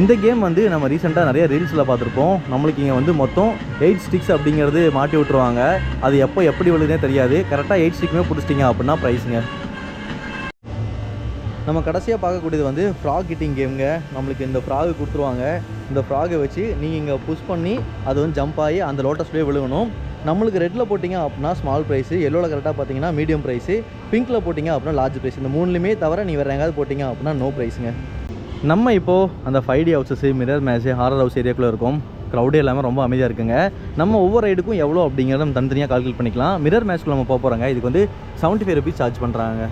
இந்த கேம் வந்து நம்ம ரீசெண்டாக நிறைய ரீல்ஸில் பார்த்துருப்போம். நம்மளுக்கு இங்கே வந்து மொத்தம் 8 ஸ்டிக்ஸ் அப்படிங்கிறது மாட்டி விட்ருவாங்க. அது எப்போ எப்படி விழுதுனே தெரியாது. கரெக்டாக 8 ஸ்டிக்குமே பிடிச்சிட்டிங்க அப்படின்னா ப்ரைஸுங்க. நம்ம கடைசியாக பார்க்கக்கூடியது வந்து ஃப்ராக் ஹிட்டிங் கேமுங்க. நம்மளுக்கு இந்த ஃப்ராகு கொடுத்துருவாங்க. இந்த ஃப்ராகை வச்சு நீங்கள் இங்கே புஷ் பண்ணி அது வந்து ஜம்ப் ஆகி அந்த லோட்டஸ்லேயே விழுகணும். நம்மளுக்கு ரெட்டில் போட்டிங்க அப்படின்னா ஸ்மால் ப்ரைஸு, எல்லோவில் கரெக்டாக பார்த்தீங்கன்னா மீடியம் ப்ரைஸு, பிங்க்கில் போட்டிங்க அப்படின்னா லார்ஜ் ப்ரைஸ். இந்த 3லையுமே தவிர நீ வேறு எங்கேயாவது போட்டிங்க அப்படின்னா நோ ப்ரைஸுங்க. நம்ம இப்போது அந்த 5D houses, mirror match, horror house ஏரியாக்குள்ளே இருக்கும். க்ரௌடே எல்லாமே ரொம்ப அமைதியாக இருக்குங்க. நம்ம ஒவ்வொரு ரைடுக்கும் எவ்வளோ அப்படிங்கிறத நம்ம தனித்தனியாக கால்குலேட் பண்ணிக்கலாம். மிரர் மேட்ச்க்குள்ள நம்ம போக போகிறாங்க. இதுக்கு வந்து 75 ரூபீஸ் சார்ஜ் பண்ணுறாங்க.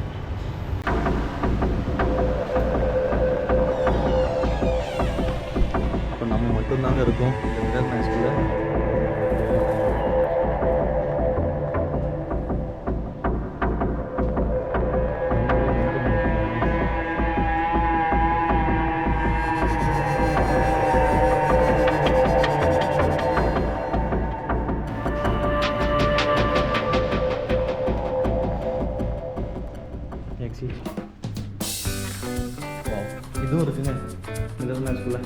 இப்போ நம்ம மட்டும்தாங்க இருக்கும் இந்த மிரர் மேட்ச்க்குள்ள. இதுவும் இருக்குங்க மிரர் மேட்ச்க்குள்ள.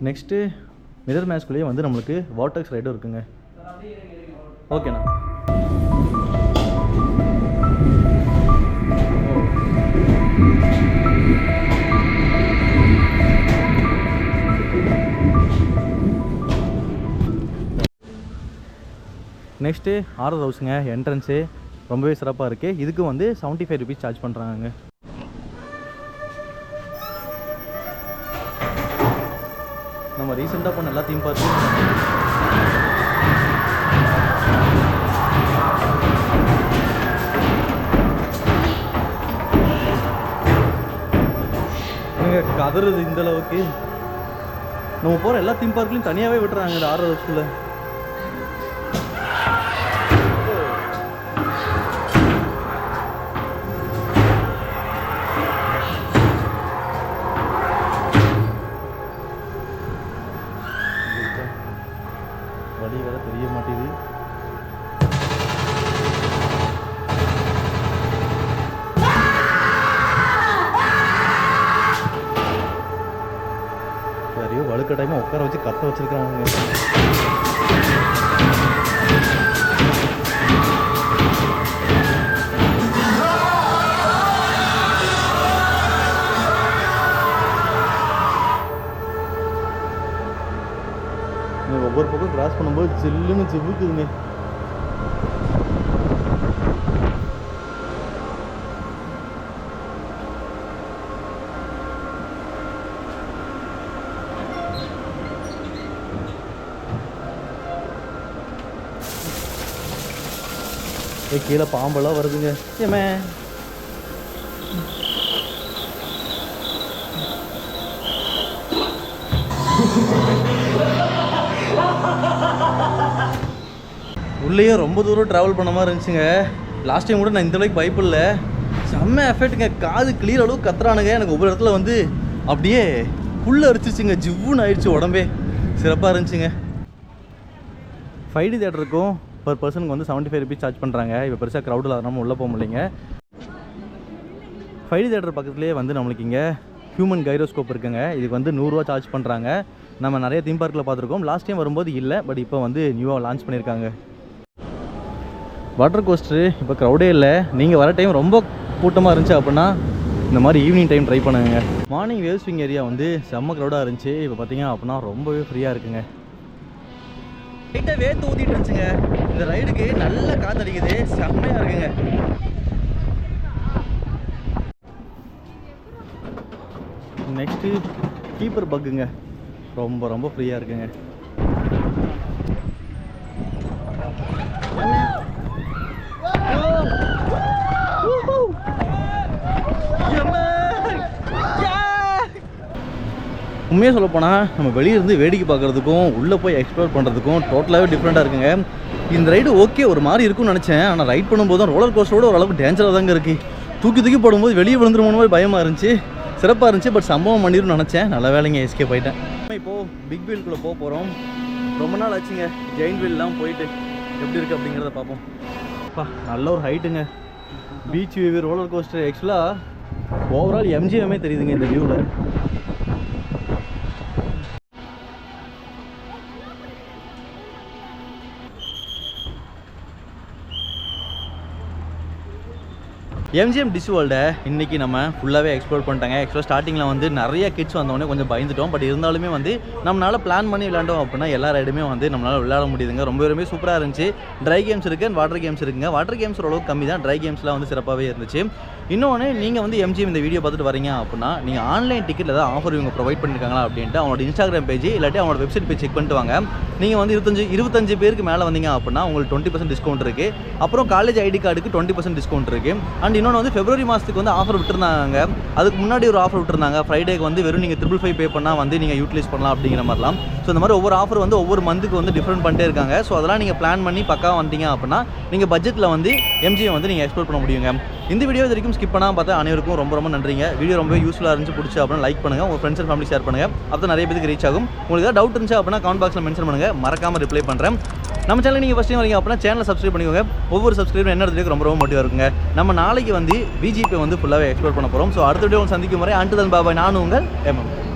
நெக்ஸ்ட்டு மிரர் மேட்ச்க்குள்ளேயே வந்து நம்மளுக்கு வாட்டர்ஸ் ரைடும் இருக்குங்க. ஓகேண்ணா. Next horror ஹவுஸுங்க. என்ட்ரன்ஸு ரொம்பவே சிறப்பாக இருக்குது. இதுக்கு வந்து 75 ரூபீஸ் சார்ஜ் பண்ணுறாங்க. நம்ம ரீசெண்டாக பண்ண எல்லா தீம் பார்க்கும் கதறுது இந்த அளவுக்கு. நம்ம போகிற எல்லா தீம் பார்க்லையும் தனியாகவே விட்டுறாங்க இந்த ஹாரர் ஹவுஸ்க்குள்ள. வழி வேற தெரிய மாட்டேங்குது. யாரையோ வலுக்கட்டாயமாக உட்கார வச்சு கத்த வச்சிருக்காங்க. ஒவ்வொரு பக்கம் கிராஸ் பண்ணும்போது ஜில்லுன்னு ஜிவ்வுக்குதுங்க. கீழே பாம்பெல்லாம் வருதுங்க. ஏமே உள்ளேயே ரொம்ப தூரம் ட்ராவல் பண்ண மாதிரி இருந்துச்சுங்க. லாஸ்ட் டைம் கூட நான் இந்த அளவுக்கு பயப்படல. செம்ம எஃபெக்ட்டுங்க. காது கிளியர் அளவுக்கு கத்துறானுங்க. எனக்கு ஒவ்வொரு இடத்துல வந்து அப்படியே புல் அரிச்சிச்சுங்க. ஜிவ்வுன்னு ஆயிடுச்சு உடம்பே. சிறப்பாக இருந்துச்சுங்க. 5D தேட்டருக்கும் பர் பர்சனுக்கு வந்து 75 rupees சார்ஜ் பண்ணுறாங்க. இப்போ பெருசாக க்ரௌடில் அதனால உள்ளே போக முடியலைங்க. 5D தேட்டர் பக்கத்துலேயே வந்து நம்மளுக்கு இங்கே ஹியூமன் கைரோஸ்கோப் இருக்குங்க. இதுக்கு வந்து 100 ரூபா சார்ஜ் பண்ணுறாங்க. நம்ம நிறைய தீம் பார்க்கில் பார்த்துருக்கோம். லாஸ்ட் டைம் வரும்போது இல்லை, பட் இப்போ வந்து நியூவாக லான்ச் பண்ணியிருக்காங்க. வாட்டர் கோஸ்டரு இப்போ க்ரௌடே இல்லை. நீங்கள் வர டைம் ரொம்ப கூட்டமாக இருந்துச்சு அப்படின்னா இந்த மாதிரி ஈவினிங் டைம் ட்ரை பண்ணுங்க. மார்னிங் வேவ் ஸ்விங் ஏரியா வந்து செம்ம க்ரௌடாக இருந்துச்சு. இப்போ பார்த்தீங்க அப்படின்னா ரொம்பவே ஃப்ரீயாக இருக்குங்க. லைட்டாக வேர்த்து ஊற்றிட்டு இருந்துச்சுங்க. இந்த ரைடுக்கு நல்ல காற்றடிக்குது. செம்மையாக இருக்குங்க. நெக்ஸ்ட்டு கீப்பர் பக்குங்க. ரொம்ப ரொம்ப ஃப்ரீயாக இருக்குங்க. உண்மையாக சொல்லப்போனால் நம்ம வெளியிருந்து வேடிக்கை பார்க்குறதுக்கும் உள்ளே போய் எக்ஸ்ப்ளோர் பண்ணுறதுக்கும் டோட்டலாகவே டிஃப்ரெண்ட்டாக இருக்குங்க. இந்த ரைடு ஓகே ஒரு மாதிரி இருக்கும்னு நினச்சேன். ஆனால் ரைட் பண்ணும்போது தான் ரோலர் கோஸ்டரோட ஓரளவுக்கு டேஞ்சராக தாங்க இருக்குது. தூக்கி போடும்போது வெளியே விழுந்துருமோன்னு போய் பயமாக இருந்துச்சு. சிறப்பாக இருந்துச்சு. பட் சம்பவம் பண்ணிடும்னு நினச்சேன். நல்ல வேலைங்க எஸ்கேப் ஆகிட்டேன். இப்போது பிக் வீல்குள்ளே போக போகிறோம். ரொம்ப நாள் ஆச்சுங்க ஜெயின் வீல்லாம் போயிட்டு எப்படி இருக்குது அப்படிங்கிறத பார்ப்போம். அப்பா நல்ல ஒரு ஹைட்டுங்க. பீச் வியூ, ரோலர் கோஸ்டர், ஆக்சுவலாக ஓவரால் எம்ஜிஎம்மே தெரியுதுங்க இந்த வியூவில். எம்ஜிஎம் டிஸ் வேர்ல்டை இன்றைக்கி நம்ம ஃபுல்லாகவே எக்ஸ்ப்ளோர் பண்ணிட்டாங்க. ஆக்சுவலாக ஸ்டார்டிங்கில் வந்து நிறைய கிட்ஸ் வந்தோடனே கொஞ்சம் பயந்துட்டோம். பட் இருந்தாலுமே வந்து நம்மளால் பிளான் பண்ணி விளையாண்டோம் அப்படின்னா எல்லா ரைடுமே வந்து நம்மளால் விளையாட முடியுதுங்க. ரொம்பவே சூப்பராக இருந்துச்சு. ட்ரை கேம்ஸ் இருக்குது அண்ட் வாட்டர் கேம்ஸ் இருக்குங்க. வாட்டர் கேம்ஸ் ஓரளவுக்கு கம்மி தான். ட்ரை கேம்ஸ்லாம் வந்து சிறப்பாகவே இருந்துச்சு. இன்னொன்று நீங்கள் வந்து எம்ஜிஎம் இந்த வீடியோ பார்த்துட்டு வரீங்க அப்படின்னா நீங்கள் ஆன்லைன் டிக்கெட்டில் ஏதாவது ஆஃபர் இவங்க ப்ரொவைட் பண்ணியிருக்காங்களா அப்படின்ட்டு அவங்களோட இன்ஸ்டாகிராம் பேஜ் இல்லாட்டி அவங்களோட வெப்சைட் பேஜ் செக் பண்ணிட்டு வாங்க. நீங்கள் வந்து 25 பேருக்கு மேலே வந்தீங்க அப்படின்னா உங்களுக்கு 20% டிஸ்கவுண்ட் இருக்குது. அப்புறம் காலேஜ் ஐடி கார்டுக்கு 20% டிஸ்கவுண்ட் இருக்குது. அண்ட் இன்னொன்று வந்து ஃபெப்ரவரி மாதத்துக்கு வந்து ஆஃபர் விட்டுருந்தாங்க. அதுக்கு முன்னாடி ஒரு ஆஃபர் விட்டுருந்தாங்க. ஃப்ரைடேக்கு வந்து வெறும் நீங்கள் 555 பே பண்ணால் வந்து நீங்கள் யூட்டிலைஸ் பண்ணலாம் அப்படிங்கிற மாதிரிலாம். ஸோ இந்த மாதிரி ஒவ்வொரு ஆஃபர் வந்து ஒவ்வொரு மந்த்துக்கு வந்து டிஃப்ரெண்ட் பண்ணிட்டே இருக்காங்க. ஸோ அதெல்லாம் நீங்கள் பிளான் பண்ணி பக்காவாக வந்தீங்க அப்படின்னா நீங்கள் பட்ஜெட்டில் வந்து எம்ஜிஎம் வந்து நீங்கள் எக்ஸ்ப்ளோர் பண்ண முடியுங்க. இந்த வீடியோ இது வரைக்கும் ஸ்கிப் பண்ணாமல் பார்த்தா அனைவருக்கும் ரொம்ப நன்றிங்க. வீடியோ ரொம்ப யூஸ்ஃபுல்லாக இருந்துச்சு பிடிச்சி அப்படின்னா லைக் பண்ணுங்கள். உங்கள் ஃப்ரெண்ட்ஸ் அண்ட் ஃபேமிலி ஷேர் பண்ணுங்கள். அப்போ நிறைய பேருக்கு ரீச் ஆகும். உங்களுக்கு ஏதாவது டவுட் இருந்துச்சு அப்படின்னா கமெண்ட் பாக்ஸில் மென்ஷன் பண்ணுங்கள். மறக்காமல் ரிப்ளை பண்ணுறேன். நம்ம சேனல் நீங்கள் ஃபஸ்ட் டைம் வரீங்க அப்படின்னா சேனலை சப்ஸ்கிரைப் பண்ணிக்கோங்க. ஒவ்வொரு சப்ஸ்கிரைபர் என்ன எடுத்துகிட்டு ரொம்ப மோட்டிவாக இருக்குங்க. நம்ம நாளைக்கு வந்து விஜிபி வந்து ஃபுல்லாகவே எக்ஸ்ப்ளோர் பண்ண போகிறோம். ஸோ அடுத்த வீடியோ சந்திக்கும் முறை அன்டு தன் பாபாய். நானும் உங்கள் MM.